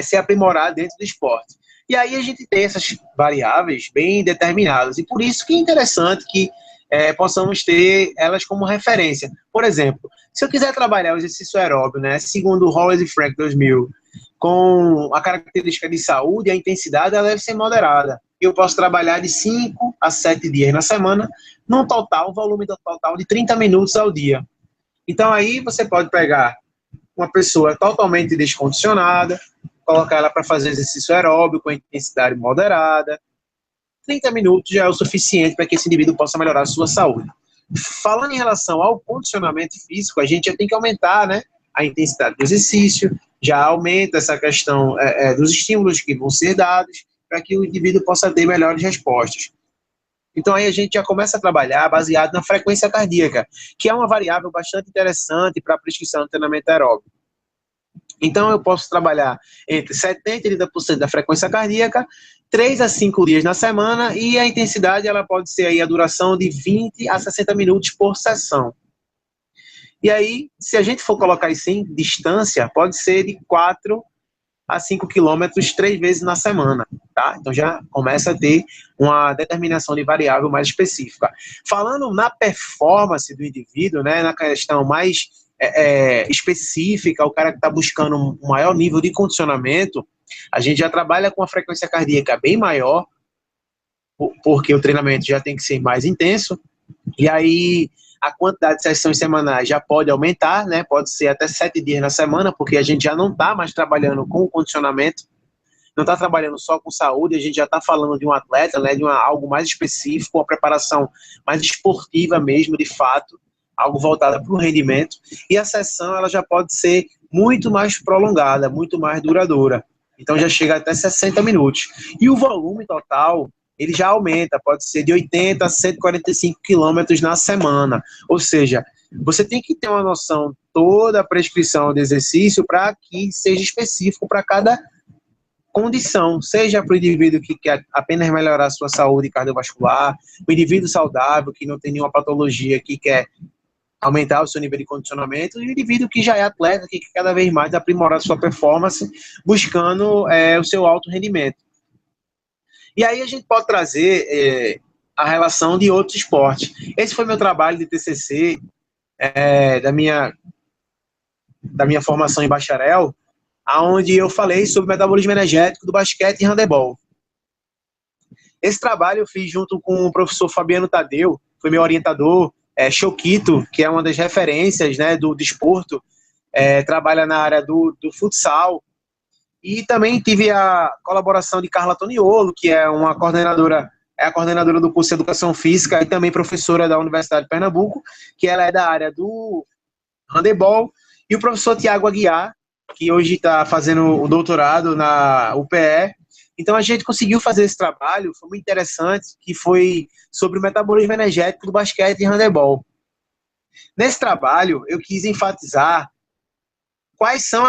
se aprimorar dentro do esporte. E aí a gente tem essas variáveis bem determinadas, e por isso que é interessante que possamos ter elas como referência. Por exemplo, se eu quiser trabalhar o exercício aeróbio, né, segundo o Hollis e Frank 2000, com a característica de saúde, a intensidade ela deve ser moderada. Eu posso trabalhar de 5 a 7 dias na semana, num total, um volume total de 30 minutos ao dia. Então aí você pode pegar uma pessoa totalmente descondicionada, colocar ela para fazer exercício aeróbio com intensidade moderada. 30 minutos já é o suficiente para que esse indivíduo possa melhorar a sua saúde. Falando em relação ao condicionamento físico, a gente já tem que aumentar, né, a intensidade do exercício, já aumenta essa questão dos estímulos que vão ser dados para que o indivíduo possa ter melhores respostas. Então aí a gente já começa a trabalhar baseado na frequência cardíaca, que é uma variável bastante interessante para a prescrição de treinamento aeróbico. Então eu posso trabalhar entre 70% e 30% da frequência cardíaca, 3 a 5 dias na semana, e a intensidade ela pode ser aí a duração de 20 a 60 minutos por sessão. E aí, se a gente for colocar isso em distância, pode ser de 4 a 5 quilômetros 3 vezes na semana, tá? Então já começa a ter uma determinação de variável mais específica. Falando na performance do indivíduo, né, na questão mais específica, o cara que está buscando um maior nível de condicionamento, a gente já trabalha com a frequência cardíaca bem maior, porque o treinamento já tem que ser mais intenso, e aí a quantidade de sessões semanais já pode aumentar, né? Pode ser até 7 dias na semana, porque a gente já não está mais trabalhando com o condicionamento, não está trabalhando só com saúde, a gente já está falando de um atleta, né? De algo mais específico, uma preparação mais esportiva mesmo, de fato, algo voltado para o rendimento, e a sessão ela já pode ser muito mais prolongada, muito mais duradoura. Então já chega até 60 minutos. E o volume total, ele já aumenta, pode ser de 80 a 145 quilômetros na semana. Ou seja, você tem que ter uma noção toda a prescrição de exercício para que seja específico para cada condição, seja para o indivíduo que quer apenas melhorar a sua saúde cardiovascular, o indivíduo saudável que não tem nenhuma patologia, que quer aumentar o seu nível de condicionamento, e o indivíduo que já é atleta, que quer cada vez mais aprimorar a sua performance, buscando o seu alto rendimento. E aí a gente pode trazer a relação de outros esportes. Esse foi meu trabalho de TCC, da minha formação em bacharel, onde eu falei sobre o metabolismo energético do basquete e handebol. Esse trabalho eu fiz junto com o professor Fabiano Tadeu, foi meu orientador, Choquito, que é uma das referências, né, do desporto, trabalha na área do futsal, e também tive a colaboração de Carla Toniolo, que é uma coordenadora, a coordenadora do curso de Educação Física e também professora da Universidade de Pernambuco, que ela é da área do handebol, e o professor Tiago Aguiar, que hoje está fazendo o doutorado na UPE. Então a gente conseguiu fazer esse trabalho, foi muito interessante, que foi sobre o metabolismo energético do basquete e handebol. Nesse trabalho, eu quis enfatizar quais são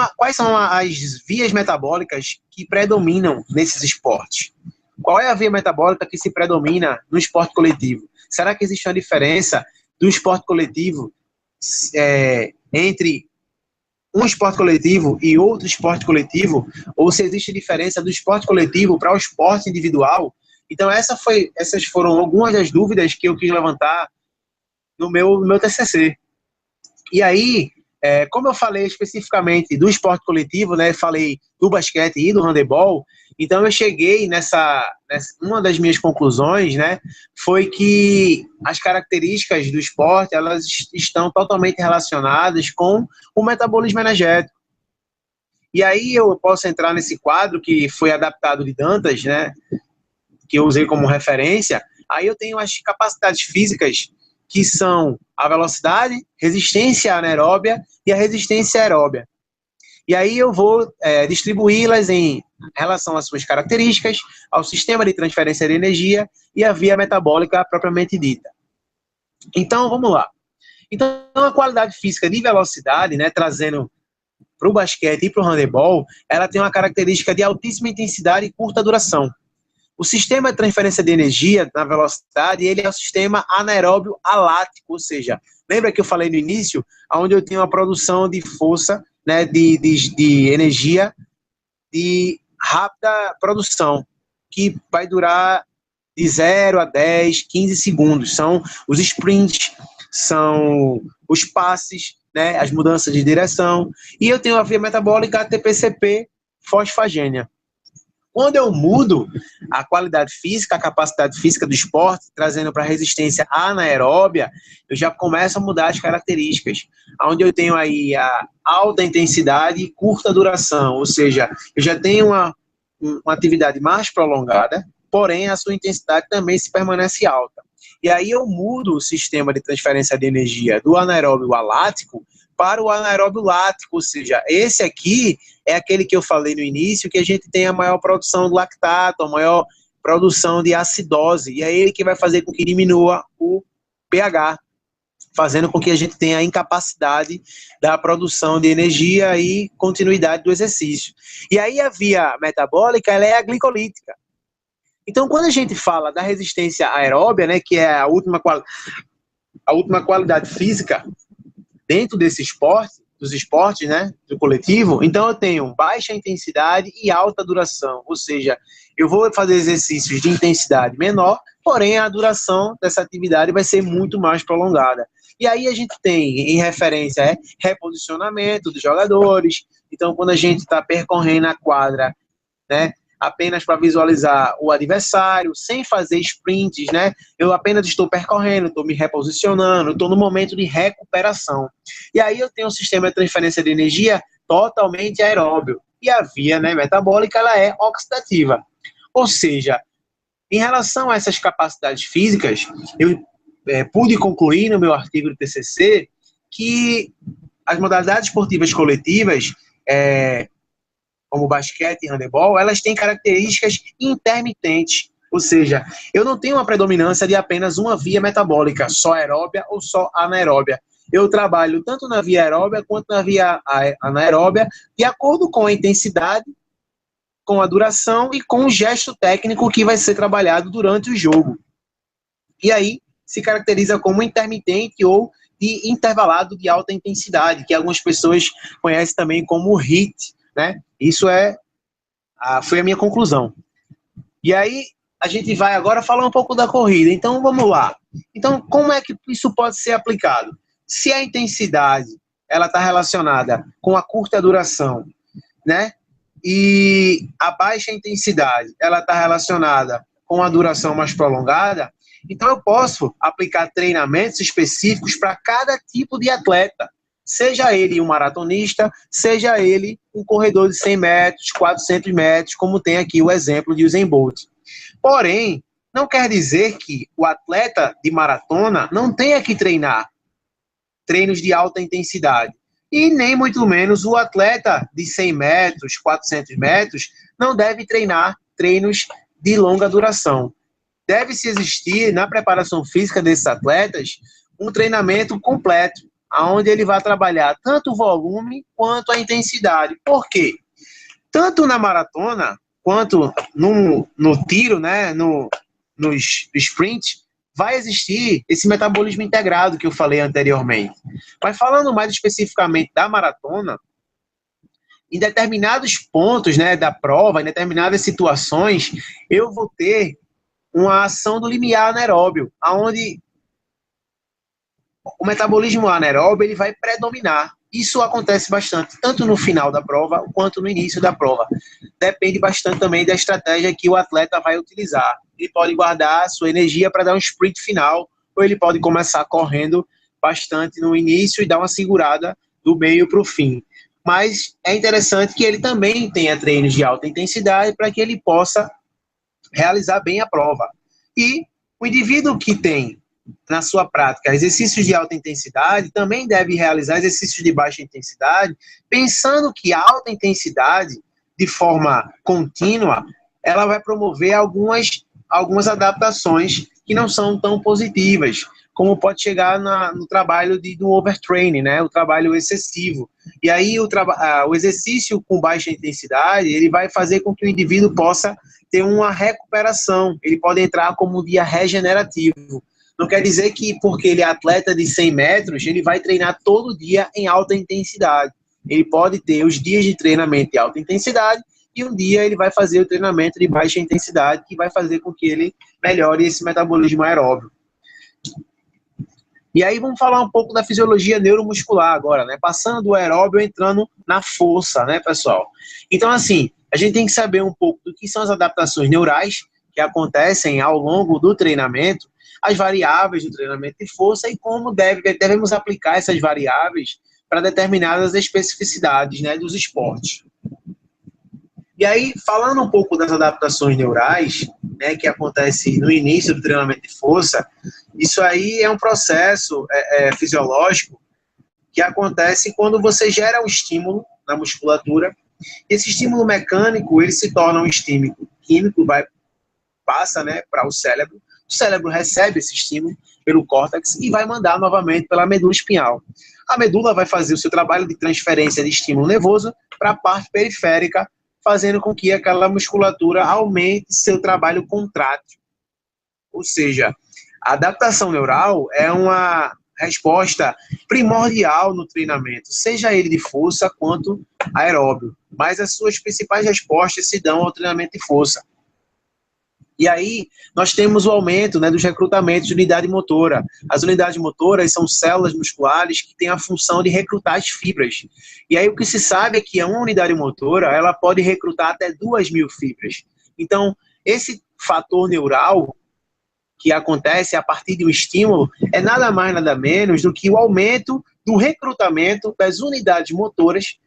as vias metabólicas que predominam nesses esportes. qual é a via metabólica que se predomina no esporte coletivo? Será que existe uma diferença do esporte coletivo entre um esporte coletivo e outro esporte coletivo? Ou se existe diferença do esporte coletivo para o esporte individual? Então, essas foram algumas das dúvidas que eu quis levantar no meu TCC. E aí, como eu falei especificamente do esporte coletivo, né, falei do basquete e do handebol, então eu cheguei uma das minhas conclusões, né, foi que as características do esporte, elas estão totalmente relacionadas com o metabolismo energético. E aí eu posso entrar nesse quadro que foi adaptado de Dantas, né, que eu usei como referência. Aí eu tenho as capacidades físicas, que são a velocidade, resistência anaeróbia e a resistência aeróbia. E aí eu vou distribuí-las em relação às suas características, ao sistema de transferência de energia e a via metabólica propriamente dita. Então, vamos lá. Então, a qualidade física de velocidade, né, trazendo para o basquete e para o handebol, ela tem uma característica de altíssima intensidade e curta duração. O sistema de transferência de energia na velocidade, ele é o sistema anaeróbio alático, ou seja, lembra que eu falei no início, onde eu tenho a produção de força, né, de energia de rápida produção, que vai durar de 0 a 10, 15 segundos. São os sprints, são os passes, né, as mudanças de direção. E eu tenho a via metabólica ATP-CP fosfagênia. Quando eu mudo a qualidade física, a capacidade física do esporte, trazendo para a resistência anaeróbia, eu já começo a mudar as características, onde eu tenho aí a alta intensidade e curta duração, ou seja, eu já tenho uma atividade mais prolongada, porém a sua intensidade também se permanece alta. E aí eu mudo o sistema de transferência de energia do anaeróbio alático para o anaeróbio lático, ou seja, esse aqui é aquele que eu falei no início, que a gente tem a maior produção do lactato, a maior produção de acidose, e é ele que vai fazer com que diminua o pH, fazendo com que a gente tenha a incapacidade da produção de energia e continuidade do exercício. E aí a via metabólica, ela é a glicolítica. Então, quando a gente fala da resistência aeróbia, né, que é a última qualidade física dentro desse esporte, dos esportes, né, do coletivo, então eu tenho baixa intensidade e alta duração, ou seja, eu vou fazer exercícios de intensidade menor, porém a duração dessa atividade vai ser muito mais prolongada. E aí a gente tem, em referência, reposicionamento dos jogadores. Então, quando a gente está percorrendo a quadra, né, apenas para visualizar o adversário, sem fazer sprints, né? Eu apenas estou percorrendo, estou me reposicionando, estou no momento de recuperação. E aí eu tenho um sistema de transferência de energia totalmente aeróbio. E a via, né, metabólica, ela é oxidativa. Ou seja, em relação a essas capacidades físicas, eu pude concluir no meu artigo de TCC que as modalidades esportivas coletivas, como basquete e handebol, elas têm características intermitentes, ou seja, eu não tenho uma predominância de apenas uma via metabólica, só aeróbia ou só anaeróbia. Eu trabalho tanto na via aeróbia quanto na via anaeróbia, de acordo com a intensidade, com a duração e com o gesto técnico que vai ser trabalhado durante o jogo. E aí se caracteriza como intermitente ou de intervalado de alta intensidade, que algumas pessoas conhecem também como HIIT, né? Isso foi a minha conclusão. E aí, a gente vai agora falar um pouco da corrida. Então, vamos lá. Então, como é que isso pode ser aplicado? Se a intensidade ela está relacionada com a curta duração, né? E a baixa intensidade ela está relacionada com a duração mais prolongada, então eu posso aplicar treinamentos específicos para cada tipo de atleta. Seja ele um maratonista, seja ele um corredor de 100 metros, 400 metros, como tem aqui o exemplo de Usain Bolt. Porém, não quer dizer que o atleta de maratona não tenha que treinar treinos de alta intensidade. E nem muito menos o atleta de 100 metros, 400 metros, não deve treinar treinos de longa duração. Deve-se existir na preparação física desses atletas um treinamento completo, onde ele vai trabalhar tanto o volume quanto a intensidade. Por quê? Tanto na maratona quanto no tiro, né, no sprint, vai existir esse metabolismo integrado que eu falei anteriormente. Mas falando mais especificamente da maratona, em determinados pontos, né, da prova, em determinadas situações, eu vou ter uma ação do limiar anaeróbio, onde o metabolismo anaeróbio ele vai predominar. Isso acontece bastante, tanto no final da prova, quanto no início da prova. Depende bastante também da estratégia que o atleta vai utilizar. Ele pode guardar a sua energia para dar um sprint final, ou ele pode começar correndo bastante no início e dar uma segurada do meio para o fim. Mas é interessante que ele também tenha treinos de alta intensidade para que ele possa realizar bem a prova. E o indivíduo que tem na sua prática exercícios de alta intensidade também deve realizar exercícios de baixa intensidade, pensando que a alta intensidade, de forma contínua, ela vai promover algumas adaptações que não são tão positivas, como pode chegar no trabalho do overtraining, né, o trabalho excessivo. E aí o exercício com baixa intensidade, ele vai fazer com que o indivíduo possa ter uma recuperação, ele pode entrar como um dia regenerativo. Não quer dizer que porque ele é atleta de 100 metros, ele vai treinar todo dia em alta intensidade. Ele pode ter os dias de treinamento de alta intensidade e um dia ele vai fazer o treinamento de baixa intensidade, que vai fazer com que ele melhore esse metabolismo aeróbio. E aí vamos falar um pouco da fisiologia neuromuscular agora, né? Passando do aeróbio, entrando na força, né, pessoal? Então, assim, a gente tem que saber um pouco do que são as adaptações neurais que acontecem ao longo do treinamento, as variáveis do treinamento de força e como devemos aplicar essas variáveis para determinadas especificidades, né, dos esportes. E aí, falando um pouco das adaptações neurais, né, que acontece no início do treinamento de força, isso aí é um processo fisiológico que acontece quando você gera um estímulo na musculatura. Esse estímulo mecânico, ele se torna um estímulo químico, passa, né, para o cérebro recebe esse estímulo pelo córtex e vai mandar novamente pela medula espinhal. A medula vai fazer o seu trabalho de transferência de estímulo nervoso para a parte periférica, fazendo com que aquela musculatura aumente seu trabalho contrátil. Ou seja, a adaptação neural é uma resposta primordial no treinamento, seja ele de força quanto aeróbio, mas as suas principais respostas se dão ao treinamento de força. E aí, nós temos o aumento, né, dos recrutamentos de unidade motora. As unidades motoras são células musculares que têm a função de recrutar as fibras. E aí, o que se sabe é que uma unidade motora, ela pode recrutar até 2.000 fibras. Então, esse fator neural que acontece a partir de um estímulo é nada mais, nada menos do que o aumento do recrutamento das unidades motoras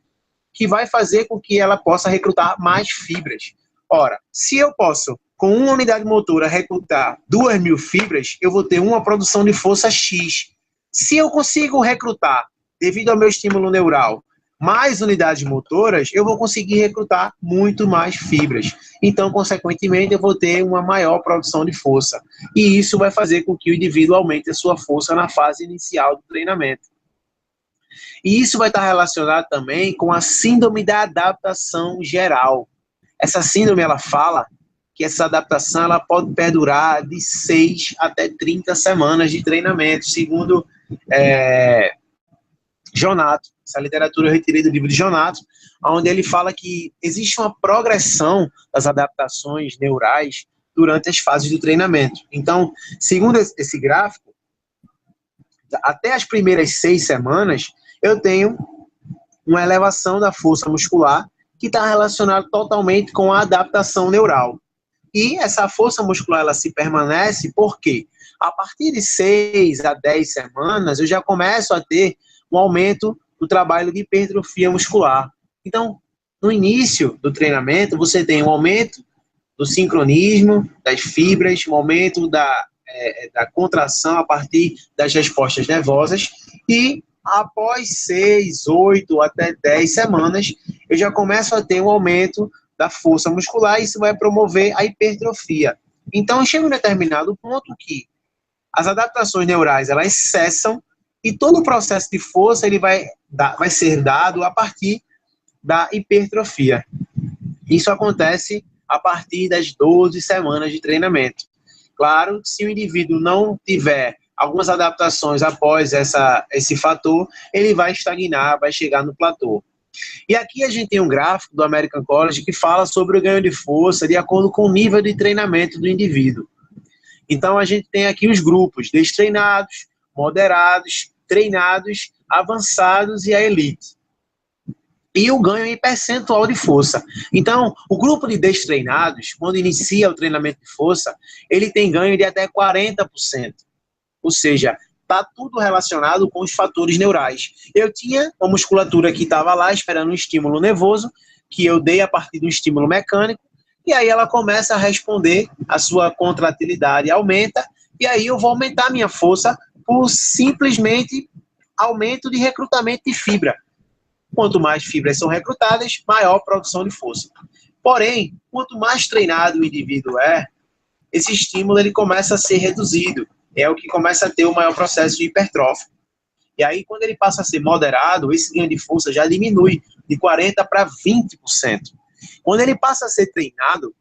que vai fazer com que ela possa recrutar mais fibras. Ora, se eu posso, com uma unidade motora, recrutar 2.000 fibras, eu vou ter uma produção de força X. Se eu consigo recrutar, devido ao meu estímulo neural, mais unidades motoras, eu vou conseguir recrutar muito mais fibras. Então, consequentemente, eu vou ter uma maior produção de força. E isso vai fazer com que o indivíduo aumente a sua força na fase inicial do treinamento. E isso vai estar relacionado também com a síndrome da adaptação geral. Essa síndrome, ela fala que essa adaptação ela pode perdurar de 6 até 30 semanas de treinamento, segundo Jonato. Essa literatura eu retirei do livro de Jonato, onde ele fala que existe uma progressão das adaptações neurais durante as fases do treinamento. Então, segundo esse gráfico, até as primeiras 6 semanas, eu tenho uma elevação da força muscular que está relacionada totalmente com a adaptação neural. E essa força muscular, ela se permanece porque a partir de 6 a 10 semanas, eu já começo a ter um aumento do trabalho de hipertrofia muscular. Então, no início do treinamento, você tem um aumento do sincronismo, das fibras, um aumento da contração a partir das respostas nervosas e após 6, 8 até 10 semanas, eu já começo a ter um aumento da força muscular e isso vai promover a hipertrofia. Então, chega um determinado ponto que as adaptações neurais, elas cessam e todo o processo de força ele vai ser dado a partir da hipertrofia. Isso acontece a partir das 12 semanas de treinamento. Claro, se o indivíduo não tiver algumas adaptações após esse fator, ele vai estagnar, vai chegar no platô. E aqui a gente tem um gráfico do American College que fala sobre o ganho de força de acordo com o nível de treinamento do indivíduo. Então a gente tem aqui os grupos: destreinados, moderados, treinados, avançados e a elite. E o ganho em percentual de força. Então, o grupo de destreinados, quando inicia o treinamento de força, ele tem ganho de até 40%. Ou seja, está tudo relacionado com os fatores neurais. Eu tinha uma musculatura que estava lá esperando um estímulo nervoso, que eu dei a partir do estímulo mecânico, e aí ela começa a responder, a sua contratilidade aumenta, e aí eu vou aumentar a minha força por simplesmente aumento de recrutamento de fibra. Quanto mais fibras são recrutadas, maior a produção de força. Porém, quanto mais treinado o indivíduo é, esse estímulo ele começa a ser reduzido. É o que começa a ter o maior processo de hipertrofia. E aí, quando ele passa a ser moderado, esse ganho de força já diminui de 40% para 20%. Quando ele passa a ser treinado,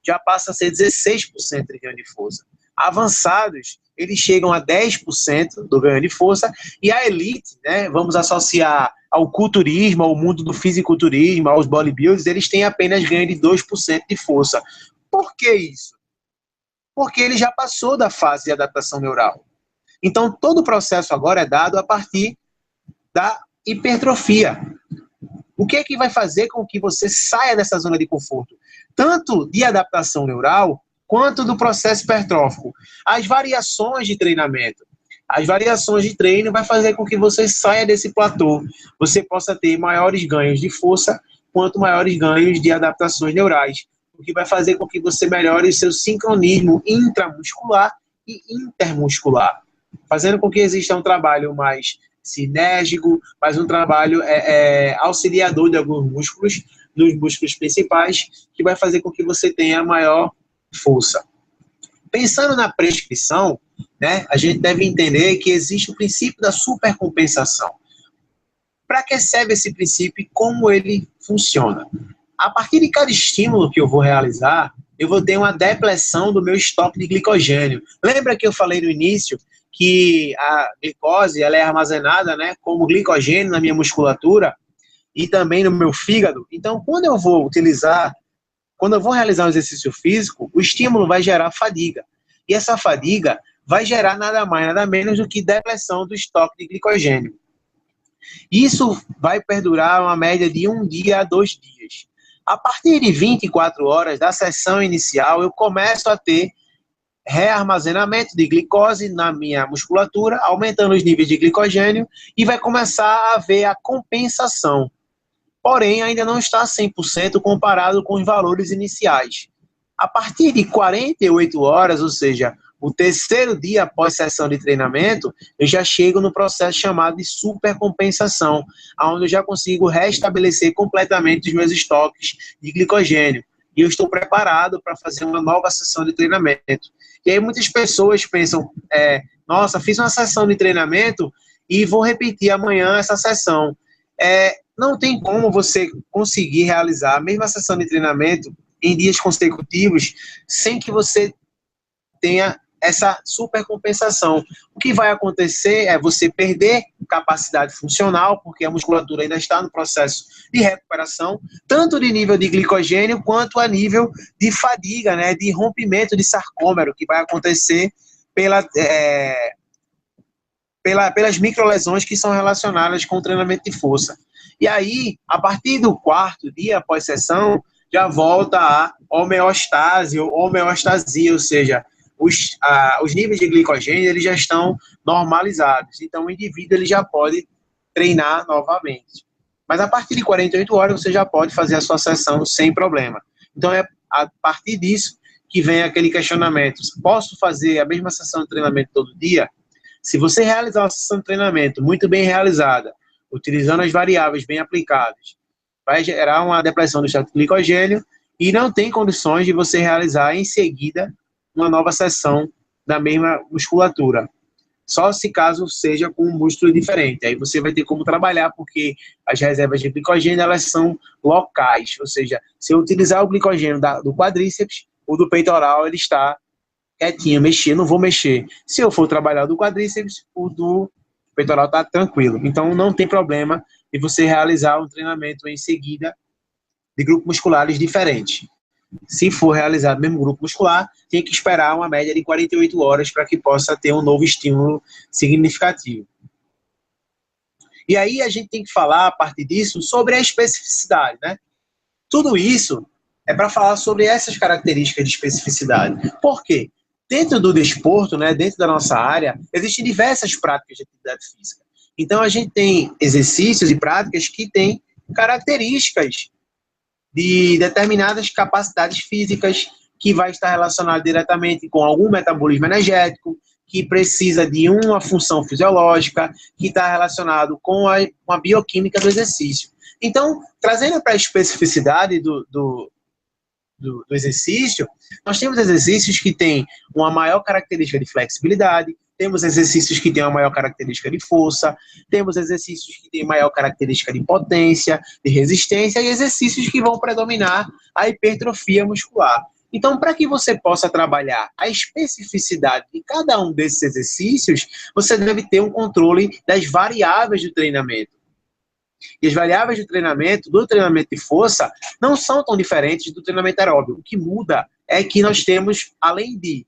já passa a ser 16% de ganho de força. Avançados, eles chegam a 10% do ganho de força, e a elite, né, vamos associar ao culturismo, ao mundo do fisiculturismo, aos bodybuilders, eles têm apenas ganho de 2% de força. Por que isso? Porque ele já passou da fase de adaptação neural. Então, todo o processo agora é dado a partir da hipertrofia. O que é que vai fazer com que você saia dessa zona de conforto? Tanto de adaptação neural, quanto do processo hipertrófico. As variações de treinamento. As variações de treino vai fazer com que você saia desse platô. Você possa ter maiores ganhos de força, quanto maiores ganhos de adaptações neurais. O que vai fazer com que você melhore o seu sincronismo intramuscular e intermuscular, fazendo com que exista um trabalho mais sinérgico, mais um trabalho auxiliador de alguns músculos, dos músculos principais, que vai fazer com que você tenha maior força. Pensando na prescrição, né, a gente deve entender que existe o princípio da supercompensação. Para que serve esse princípio e como ele funciona? A partir de cada estímulo que eu vou realizar, eu vou ter uma depleção do meu estoque de glicogênio. Lembra que eu falei no início que a glicose ela é armazenada, né, como glicogênio na minha musculatura e também no meu fígado? Então, quando eu vou realizar um exercício físico, o estímulo vai gerar fadiga. E essa fadiga vai gerar nada mais, nada menos do que depleção do estoque de glicogênio. Isso vai perdurar uma média de 1 dia a 2 dias. A partir de 24 horas da sessão inicial, eu começo a ter rearmazenamento de glicose na minha musculatura, aumentando os níveis de glicogênio, e vai começar a haver a compensação. Porém, ainda não está 100% comparado com os valores iniciais. A partir de 48 horas, ou seja, o terceiro dia após sessão de treinamento, eu já chego no processo chamado de supercompensação, onde eu já consigo restabelecer completamente os meus estoques de glicogênio. E eu estou preparado para fazer uma nova sessão de treinamento. E aí muitas pessoas pensam, nossa, fiz uma sessão de treinamento e vou repetir amanhã essa sessão. Não tem como você conseguir realizar a mesma sessão de treinamento em dias consecutivos sem que você tenha essa supercompensação. O que vai acontecer é você perder capacidade funcional, porque a musculatura ainda está no processo de recuperação, tanto de nível de glicogênio, quanto a nível de fadiga, né, de rompimento de sarcômero, que vai acontecer pelas microlesões que são relacionadas com o treinamento de força. E aí, a partir do 4º dia após sessão, já volta a homeostase ou homeostasia, ou seja, os níveis de glicogênio eles já estão normalizados. Então, o indivíduo ele já pode treinar novamente. Mas a partir de 48 horas, você já pode fazer a sua sessão sem problema. Então, é a partir disso que vem aquele questionamento. Posso fazer a mesma sessão de treinamento todo dia? Se você realizar uma sessão de treinamento muito bem realizada, utilizando as variáveis bem aplicadas, vai gerar uma depressão do estado de glicogênio e não tem condições de você realizar em seguida uma nova sessão da mesma musculatura. Só se caso seja com um músculo diferente. Aí você vai ter como trabalhar, porque as reservas de glicogênio, elas são locais. Ou seja, se eu utilizar o glicogênio do quadríceps, o do peitoral, ele está quietinho, mexer, não vou mexer. Se eu for trabalhar do quadríceps, o do peitoral está tranquilo. Então, não tem problema de você realizar um treinamento em seguida de grupos musculares diferentes. Se for realizado o mesmo grupo muscular, tem que esperar uma média de 48 horas para que possa ter um novo estímulo significativo. E aí a gente tem que falar, a partir disso, sobre a especificidade, né? Tudo isso é para falar sobre essas características de especificidade. Por quê? Dentro do desporto, né, dentro da nossa área, existem diversas práticas de atividade física. Então, a gente tem exercícios e práticas que têm características de determinadas capacidades físicas, que vai estar relacionado diretamente com algum metabolismo energético, que precisa de uma função fisiológica, que está relacionado com a bioquímica do exercício. Então, trazendo para a especificidade do exercício, nós temos exercícios que têm uma maior característica de flexibilidade, temos exercícios que têm uma maior característica de força, temos exercícios que têm maior característica de potência, de resistência, e exercícios que vão predominar a hipertrofia muscular. Então, para que você possa trabalhar a especificidade de cada um desses exercícios, você deve ter um controle das variáveis do treinamento. E as variáveis de treinamento, do treinamento de força, não são tão diferentes do treinamento aeróbico. O que muda é que nós temos, além de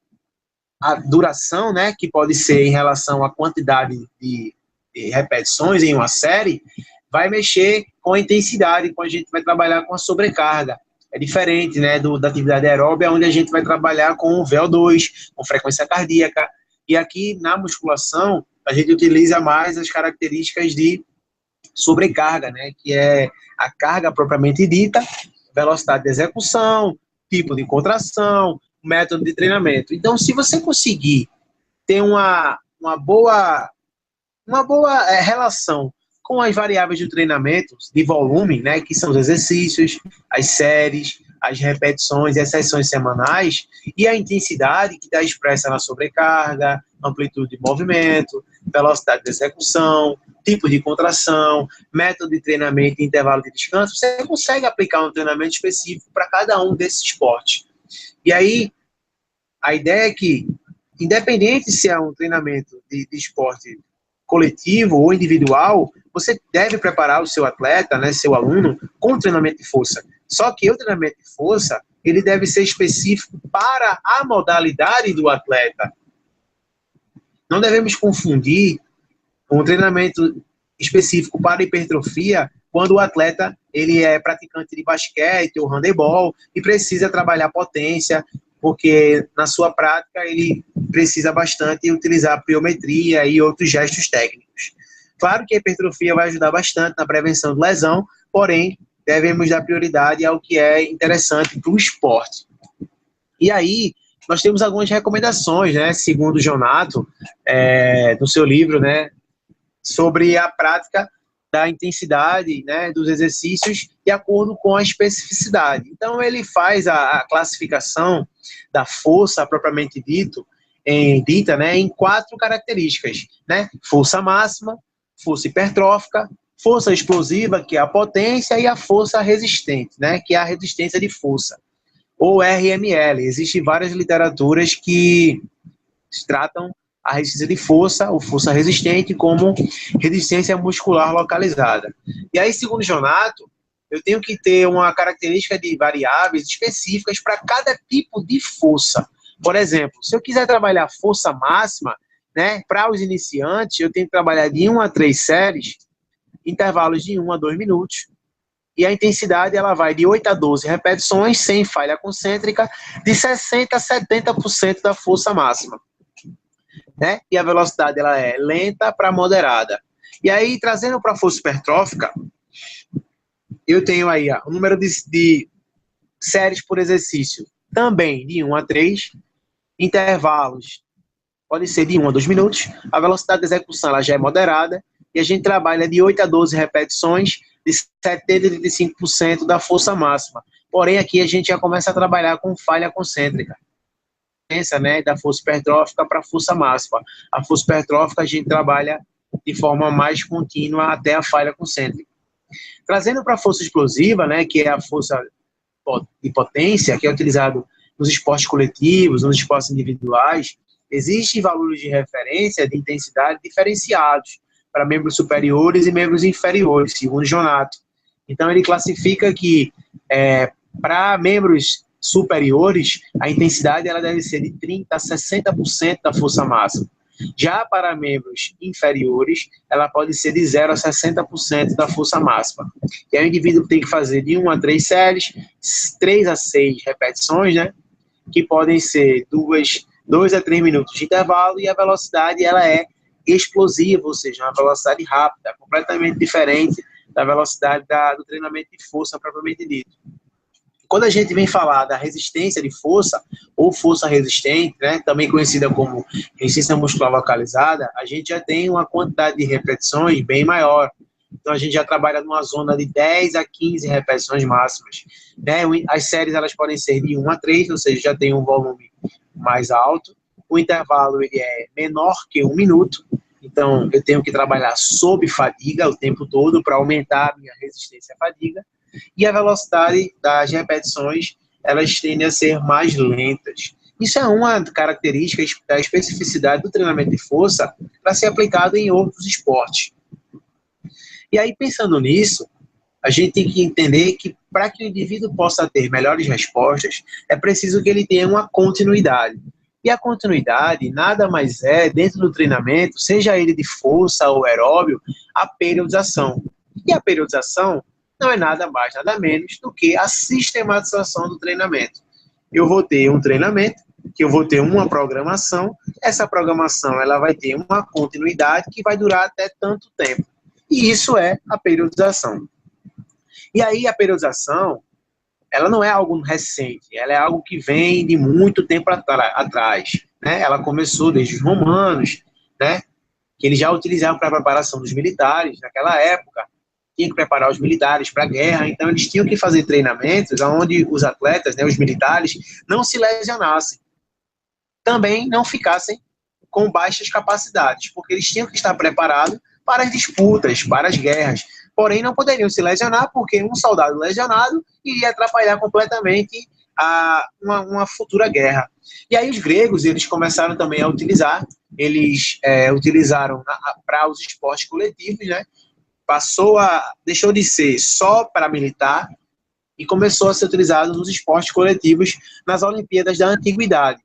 a duração, né, que pode ser em relação à quantidade de repetições em uma série, vai mexer com a intensidade, quando a gente vai trabalhar com a sobrecarga. É diferente, né, da atividade aeróbica, onde a gente vai trabalhar com VO2, com frequência cardíaca. E aqui, na musculação, a gente utiliza mais as características de sobrecarga, né, que é a carga propriamente dita, velocidade de execução, tipo de contração, método de treinamento. Então, se você conseguir ter uma boa relação com as variáveis de treinamento, de volume, né, que são os exercícios, as séries, as repetições e as sessões semanais, e a intensidade que está expressa na sobrecarga, amplitude de movimento, velocidade de execução, tipo de contração, método de treinamento e intervalo de descanso, você consegue aplicar um treinamento específico para cada um desses esportes. E aí, a ideia é que, independente se é um treinamento de esporte coletivo ou individual, você deve preparar o seu atleta, né, seu aluno, com treinamento de força. Só que o treinamento de força, ele deve ser específico para a modalidade do atleta. Não devemos confundir um treinamento específico para hipertrofia quando o atleta ele é praticante de basquete ou handebol e precisa trabalhar potência, porque na sua prática ele precisa bastante utilizar pliometria e outros gestos técnicos. Claro que a hipertrofia vai ajudar bastante na prevenção de lesão, porém, devemos dar prioridade ao que é interessante para o esporte. E aí, nós temos algumas recomendações, né, segundo o Jonato, no seu livro, né, sobre a prática da intensidade, né, dos exercícios de acordo com a especificidade. Então, ele faz a classificação da força propriamente dita, né, em 4 características, né? Força máxima, força hipertrófica, força explosiva, que é a potência, e a força resistente, né, que é a resistência de força, ou RML. Existem várias literaturas que tratam a resistência de força, ou força resistente, como resistência muscular localizada. E aí, segundo Jonato, eu tenho que ter uma característica de variáveis específicas para cada tipo de força. Por exemplo, se eu quiser trabalhar força máxima, né, para os iniciantes, eu tenho que trabalhar de 1 a 3 séries, intervalos de 1 a 2 minutos, e a intensidade ela vai de 8 a 12 repetições, sem falha concêntrica, de 60% a 70% da força máxima. Né? E a velocidade ela é lenta para moderada. E aí, trazendo para a força hipertrófica, eu tenho aí o número de séries por exercício, também de 1 a 3, intervalos pode ser de 1 a 2 minutos, a velocidade de execução ela já é moderada, e a gente trabalha de 8 a 12 repetições, de 70% a 35% da força máxima. Porém, aqui a gente já começa a trabalhar com falha concêntrica. diferença, né, da força hipertrófica para a força máxima. A força hipertrófica a gente trabalha de forma mais contínua até a falha concêntrica. Trazendo para a força explosiva, né, que é a força de potência, que é utilizado nos esportes coletivos, nos esportes individuais, existem valores de referência de intensidade diferenciados para membros superiores e membros inferiores, segundo Jonato. Então, ele classifica que para membros superiores, a intensidade ela deve ser de 30% a 60% da força máxima. Já para membros inferiores, ela pode ser de 0 a 60% da força máxima. E aí o indivíduo tem que fazer de 1 a 3 séries, 3 a 6 repetições, né? Que podem ser 2 a 3 minutos de intervalo, e a velocidade ela é explosiva, ou seja, uma velocidade rápida, completamente diferente da velocidade do treinamento de força propriamente dito. Quando a gente vem falar da resistência de força, ou força resistente, né, também conhecida como resistência muscular localizada, a gente já tem uma quantidade de repetições bem maior. Então, a gente já trabalha numa zona de 10 a 15 repetições máximas. Né? As séries elas podem ser de 1 a 3, ou seja, já tem um volume mais alto. O intervalo ele é menor que 1 minuto. Então, eu tenho que trabalhar sob fadiga o tempo todo para aumentar a minha resistência à fadiga. E a velocidade das repetições, elas tendem a ser mais lentas. Isso é uma característica da especificidade do treinamento de força para ser aplicado em outros esportes. E aí, pensando nisso, a gente tem que entender que para que o indivíduo possa ter melhores respostas, é preciso que ele tenha uma continuidade. E a continuidade nada mais é, dentro do treinamento, seja ele de força ou aeróbio, a periodização. E a periodização não é nada mais, nada menos do que a sistematização do treinamento. Eu vou ter um treinamento, que eu vou ter uma programação, essa programação ela vai ter uma continuidade que vai durar até tanto tempo. E isso é a periodização. E aí a periodização, ela não é algo recente, ela é algo que vem de muito tempo atrás. Né? Ela começou desde os romanos, né? Que eles já utilizavam para a preparação dos militares naquela época. Tinha que preparar os militares para a guerra, então eles tinham que fazer treinamentos onde os atletas, né, os militares, não se lesionassem. Também não ficassem com baixas capacidades, porque eles tinham que estar preparados para as disputas, para as guerras. Porém, não poderiam se lesionar, porque um soldado lesionado iria atrapalhar completamente uma futura guerra. E aí os gregos, eles começaram também a utilizar, eles utilizaram para os esportes coletivos, né? Deixou de ser só para militar e começou a ser utilizado nos esportes coletivos nas Olimpíadas da Antiguidade.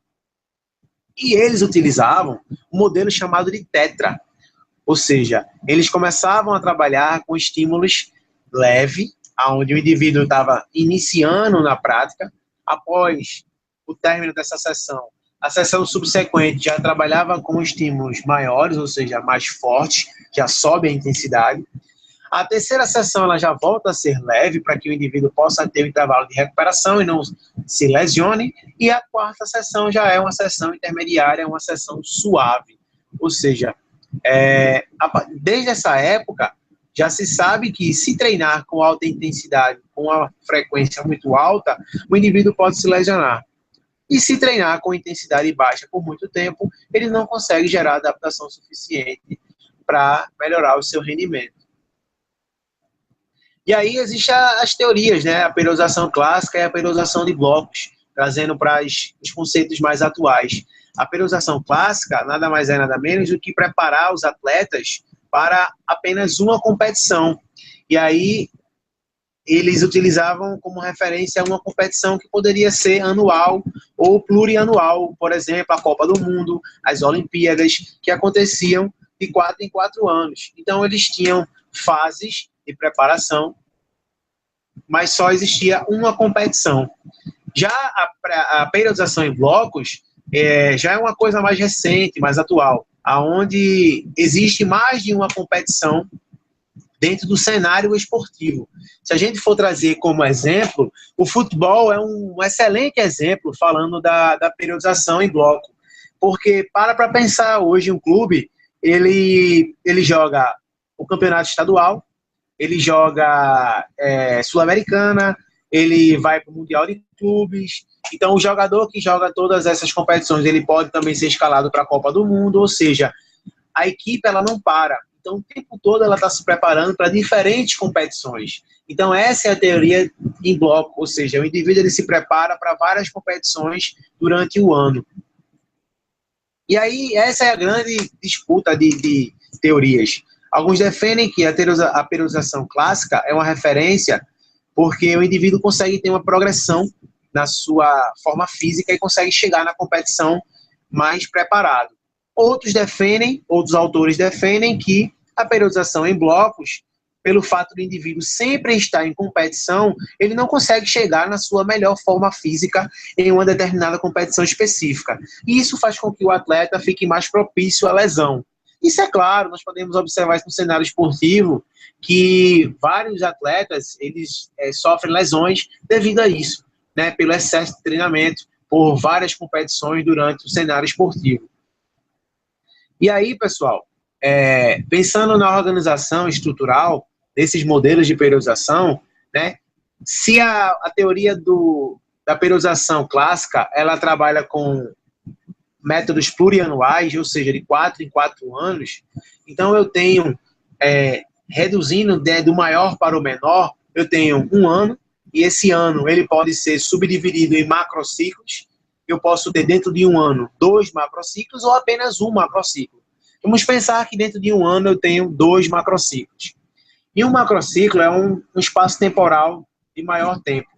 E eles utilizavam um modelo chamado de tetra, ou seja, eles começavam a trabalhar com estímulos leves, onde o indivíduo estava iniciando na prática. Após o término dessa sessão, a sessão subsequente já trabalhava com estímulos maiores, ou seja, mais fortes, já sobe a intensidade. A terceira sessão ela já volta a ser leve para que o indivíduo possa ter um intervalo de recuperação e não se lesione. E a quarta sessão já é uma sessão intermediária, uma sessão suave. Ou seja, desde essa época, já se sabe que se treinar com alta intensidade, com uma frequência muito alta, o indivíduo pode se lesionar. E se treinar com intensidade baixa por muito tempo, ele não consegue gerar adaptação suficiente para melhorar o seu rendimento. E aí existem as teorias, né? A periodização clássica e a periodização de blocos, trazendo para os conceitos mais atuais. A periodização clássica nada mais é nada menos do que preparar os atletas para apenas uma competição. E aí eles utilizavam como referência uma competição que poderia ser anual ou plurianual, por exemplo, a Copa do Mundo, as Olimpíadas, que aconteciam de 4 em 4 anos. Então eles tinham fases de preparação, mas só existia uma competição. Já a periodização em blocos já é uma coisa mais recente, mais atual, onde existe mais de uma competição dentro do cenário esportivo. Se a gente for trazer como exemplo, o futebol é um excelente exemplo falando da periodização em bloco, porque para pensar hoje um clube, ele joga o campeonato estadual, ele joga Sul-Americana, ele vai para o Mundial de Clubes, Então, o jogador que joga todas essas competições, ele pode também ser escalado para a Copa do Mundo, ou seja, a equipe ela não para. Então, o tempo todo ela está se preparando para diferentes competições. Então, essa é a teoria em bloco, ou seja, o indivíduo ele se prepara para várias competições durante o ano. E aí, essa é a grande disputa de teorias. Alguns defendem que a periodização clássica é uma referência porque o indivíduo consegue ter uma progressão na sua forma física e consegue chegar na competição mais preparado. Outros autores defendem que a periodização em blocos, pelo fato do indivíduo sempre estar em competição, ele não consegue chegar na sua melhor forma física em uma determinada competição específica. E isso faz com que o atleta fique mais propício à lesão. Isso é claro, nós podemos observar isso no cenário esportivo, que vários atletas eles sofrem lesões devido a isso, né, pelo excesso de treinamento, por várias competições durante o cenário esportivo. E aí, pessoal, pensando na organização estrutural desses modelos de periodização, né, se a teoria da periodização clássica, ela trabalha com métodos plurianuais, ou seja, de 4 em 4 anos, então eu tenho, reduzindo do maior para o menor, eu tenho um ano, e esse ano ele pode ser subdividido em macrociclos. Eu posso ter dentro de um ano 2 macrociclos ou apenas um macrociclo. Vamos pensar que dentro de um ano eu tenho 2 macrociclos. E um macrociclo é um espaço temporal de maior tempo.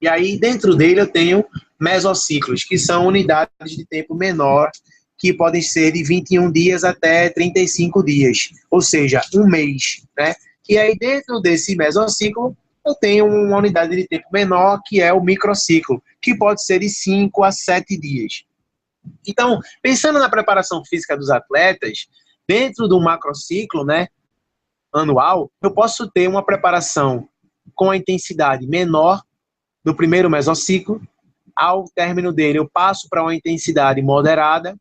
E aí dentro dele eu tenho mesociclos, que são unidades de tempo menor, que podem ser de 21 dias até 35 dias, ou seja, um mês, né? E aí dentro desse mesociclo eu tenho uma unidade de tempo menor, que é o microciclo, que pode ser de 5 a 7 dias. Então, pensando na preparação física dos atletas, dentro do macrociclo, né, anual, eu posso ter uma preparação com a intensidade menor no primeiro mesociclo. Ao término dele, eu passo para uma intensidade moderada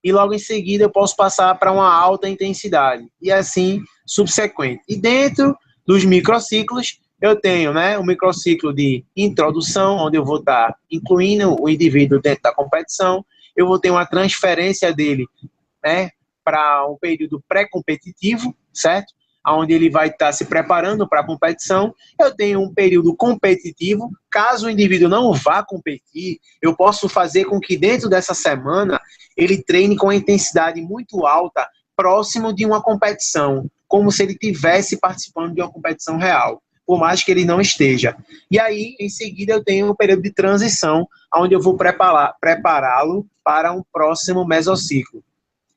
e logo em seguida eu posso passar para uma alta intensidade e assim subsequente. E dentro dos microciclos, eu tenho, né, um microciclo de introdução, onde eu vou estar incluindo o indivíduo dentro da competição. Eu vou ter uma transferência dele, né, para um período pré-competitivo, certo? Onde ele vai estar se preparando para a competição. Eu tenho um período competitivo. Caso o indivíduo não vá competir, eu posso fazer com que dentro dessa semana ele treine com a intensidade muito alta, próximo de uma competição, como se ele estivesse participando de uma competição real, por mais que ele não esteja. E aí, em seguida, eu tenho um período de transição, onde eu vou prepará-lo para um próximo mesociclo.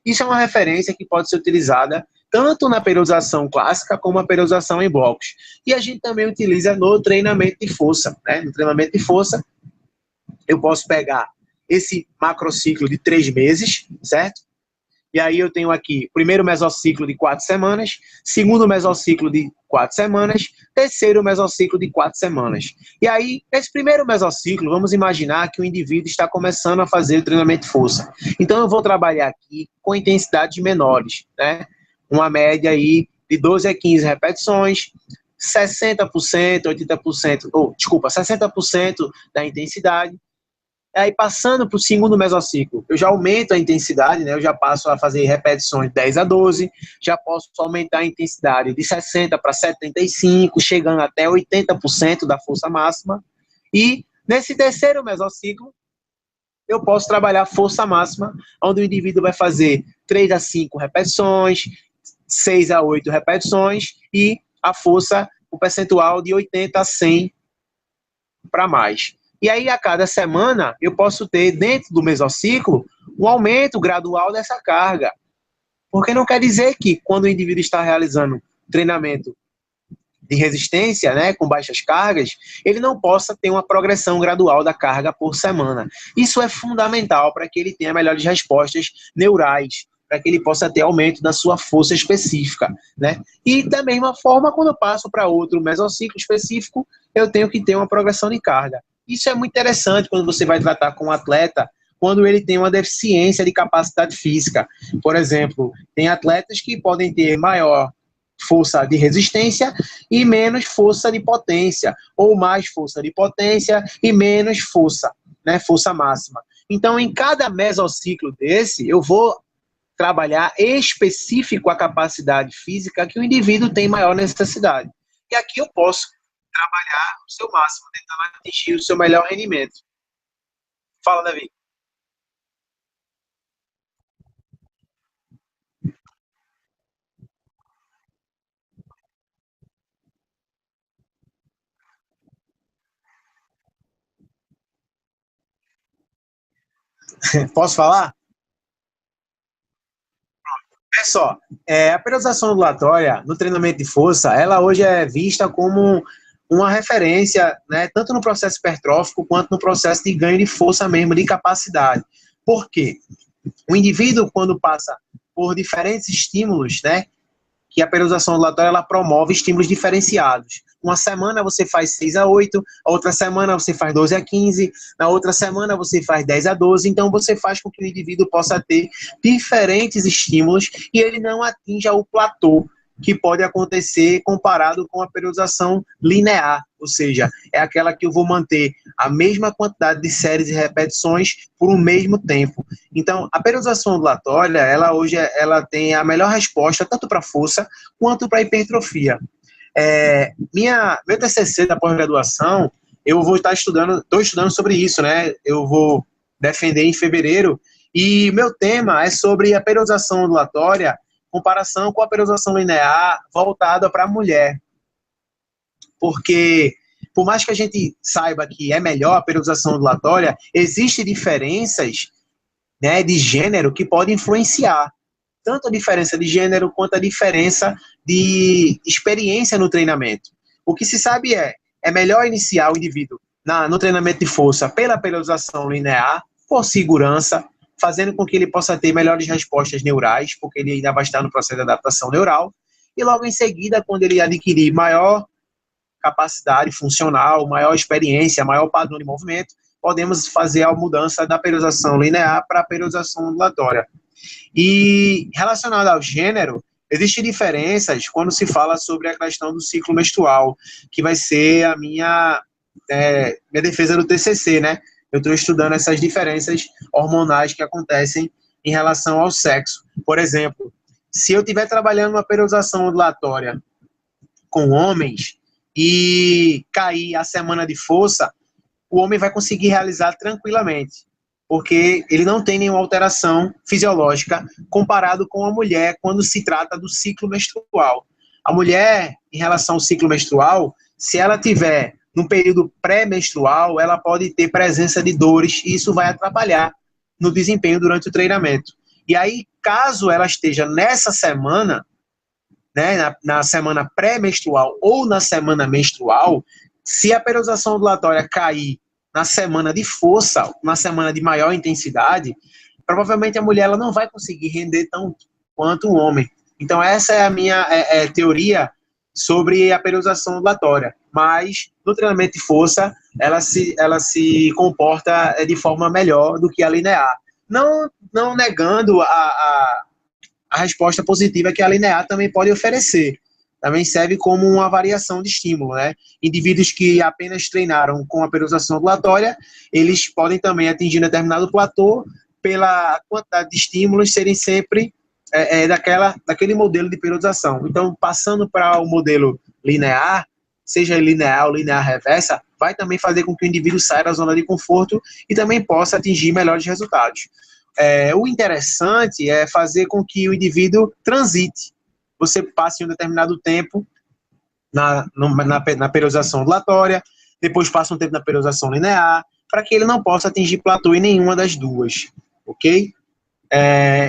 Isso é uma referência que pode ser utilizada tanto na periodização clássica como na periodização em blocos. E a gente também utiliza no treinamento de força, né? No treinamento de força, eu posso pegar esse macrociclo de 3 meses, certo? E aí eu tenho aqui o primeiro mesociclo de 4 semanas, segundo mesociclo de 4 semanas, terceiro mesociclo de 4 semanas. E aí, nesse primeiro mesociclo, vamos imaginar que o indivíduo está começando a fazer o treinamento de força. Então eu vou trabalhar aqui com intensidades menores, né? Uma média aí de 12 a 15 repetições, 60%, 60% da intensidade. Aí, passando para o segundo mesociclo, eu já aumento a intensidade, né? Eu já passo a fazer repetições de 10 a 12, já posso aumentar a intensidade de 60 para 75, chegando até 80% da força máxima. E, nesse terceiro mesociclo, eu posso trabalhar força máxima, onde o indivíduo vai fazer 3 a 5 repetições, 6 a 8 repetições, e a força, o percentual de 80 a 100 para mais. E aí, a cada semana, eu posso ter, dentro do mesociclo, um aumento gradual dessa carga. Porque não quer dizer que, quando o indivíduo está realizando treinamento de resistência, né, com baixas cargas, ele não possa ter uma progressão gradual da carga por semana. Isso é fundamental para que ele tenha melhores respostas neurais, para que ele possa ter aumento da sua força específica, né? E da mesma forma, quando eu passo para outro mesociclo específico, eu tenho que ter uma progressão de carga. Isso é muito interessante quando você vai tratar com um atleta, quando ele tem uma deficiência de capacidade física. Por exemplo, tem atletas que podem ter maior força de resistência e menos força de potência, ou mais força de potência e menos força. né, força máxima. Então, em cada mesociclo desse, eu vou trabalhar específico a capacidade física que o indivíduo tem maior necessidade. E aqui eu posso trabalhar o seu máximo, tentando atingir o seu melhor rendimento. Fala, Davi. Posso falar? É só, a periodização ondulatória no treinamento de força, ela hoje é vista como uma referência, né, tanto no processo hipertrófico quanto no processo de ganho de força mesmo, de capacidade. Por quê? O indivíduo, quando passa por diferentes estímulos, né, que a periodização ondulatória ela promove estímulos diferenciados. Uma semana você faz 6 a 8, a outra semana você faz 12 a 15, na outra semana você faz 10 a 12, então você faz com que o indivíduo possa ter diferentes estímulos e ele não atinja o platô que pode acontecer comparado com a periodização linear, ou seja, é aquela que eu vou manter a mesma quantidade de séries e repetições por um mesmo tempo. Então, a periodização ondulatória, ela hoje ela tem a melhor resposta tanto para força quanto para hipertrofia. Meu TCC da pós-graduação, eu vou estar estou estudando sobre isso, né? Eu vou defender em fevereiro, e meu tema é sobre a periodização ondulatória comparação com a periodização linear voltada para a mulher. Porque, por mais que a gente saiba que é melhor a periodização ondulatória, existem diferenças, né, de gênero que podem influenciar. Tanto a diferença de gênero quanto a diferença de experiência no treinamento. O que se sabe é melhor iniciar o indivíduo no treinamento de força pela periodização linear, por segurança, fazendo com que ele possa ter melhores respostas neurais, porque ele ainda vai estar no processo de adaptação neural, e logo em seguida, quando ele adquirir maior capacidade funcional, maior experiência, maior padrão de movimento, podemos fazer a mudança da periodização linear para a periodização ondulatória. E relacionado ao gênero, existem diferenças quando se fala sobre a questão do ciclo menstrual, que vai ser a minha defesa do TCC, né? Eu estou estudando essas diferenças hormonais que acontecem em relação ao sexo. Por exemplo, se eu estiver trabalhando uma periodização ondulatória com homens e cair a semana de força, o homem vai conseguir realizar tranquilamente, porque ele não tem nenhuma alteração fisiológica comparado com a mulher quando se trata do ciclo menstrual. A mulher, em relação ao ciclo menstrual, se ela tiver num período pré-menstrual, ela pode ter presença de dores e isso vai atrapalhar no desempenho durante o treinamento. E aí, caso ela esteja nessa semana, né, na semana pré-menstrual ou na semana menstrual, se a periodização ondulatória cair na semana de força, na semana de maior intensidade, provavelmente a mulher ela não vai conseguir render tanto quanto o homem. Então, essa é a minha teoria sobre a periodização ondulatória. Mas, no treinamento de força, ela se comporta de forma melhor do que a linear. Não negando a resposta positiva que a linear também pode oferecer. Também serve como uma variação de estímulo, né? Indivíduos que apenas treinaram com a periodização ondulatória, eles podem também atingir um determinado platô pela quantidade de estímulos serem sempre daquele modelo de periodização. Então, passando para o modelo linear, seja linear ou linear reversa, vai também fazer com que o indivíduo saia da zona de conforto e também possa atingir melhores resultados. O interessante é fazer com que o indivíduo transite. Você passe um determinado tempo na periodização ondulatória, depois passa um tempo na periodização linear, para que ele não possa atingir platô em nenhuma das duas, ok?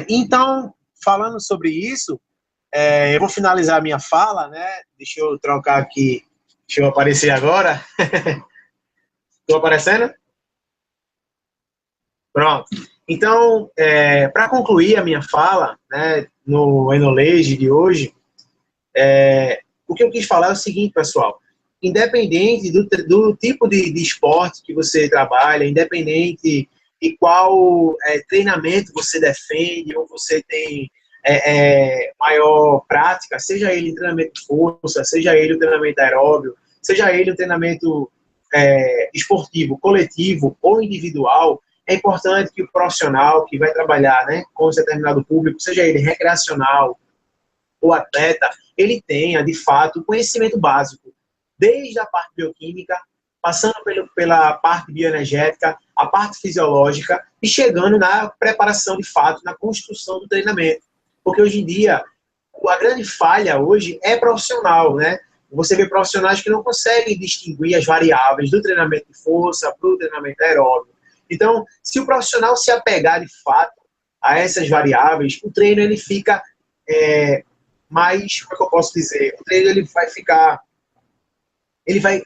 Então, falando sobre isso, eu vou finalizar a minha fala, né? Deixa eu trocar aqui, deixa eu aparecer agora. Estou aparecendo? Pronto. Então, para concluir a minha fala, né, no Enolage de hoje, o que eu quis falar é o seguinte, pessoal. Independente do tipo de esporte que você trabalha, independente de qual treinamento você defende ou você tem maior prática, seja ele treinamento de força, seja ele o treinamento aeróbio, seja ele o treinamento esportivo, coletivo ou individual, é importante que o profissional que vai trabalhar, né, com esse determinado público, seja ele recreacional ou atleta, ele tenha, de fato, conhecimento básico, desde a parte bioquímica, passando pela parte bioenergética, a parte fisiológica e chegando na preparação, de fato, na construção do treinamento. Porque hoje em dia, a grande falha hoje é profissional, né? Você vê profissionais que não conseguem distinguir as variáveis do treinamento de força para o treinamento aeróbico. Então, se o profissional se apegar, de fato, a essas variáveis, o treino ele fica mais, como é que eu posso dizer? O treino ele vai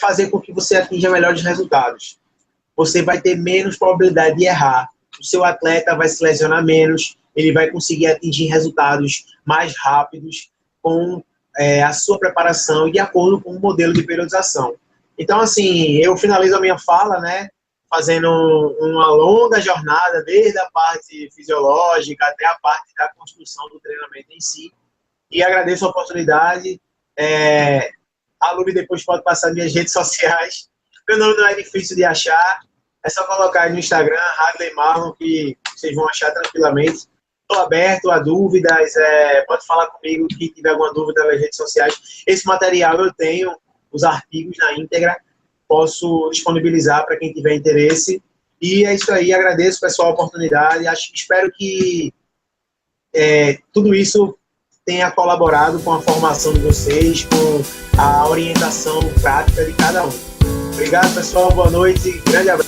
fazer com que você atinja melhores resultados. Você vai ter menos probabilidade de errar. O seu atleta vai se lesionar menos, ele vai conseguir atingir resultados mais rápidos com a sua preparação e de acordo com o modelo de periodização. Então, assim, eu finalizo a minha fala, né, fazendo uma longa jornada, desde a parte fisiológica até a parte da construção do treinamento em si. E agradeço a oportunidade. A Lube depois pode passar minhas redes sociais. Meu nome não é difícil de achar. É só colocar aí no Instagram, Hadley Marlon, que vocês vão achar tranquilamente. Estou aberto a dúvidas. Pode falar comigo que tiver alguma dúvida nas redes sociais. Esse material eu tenho, os artigos na íntegra. Posso disponibilizar para quem tiver interesse. E é isso aí. Agradeço, pessoal, a oportunidade. Espero que tudo isso tenha colaborado com a formação de vocês, com a orientação prática de cada um. Obrigado, pessoal. Boa noite. Grande abraço.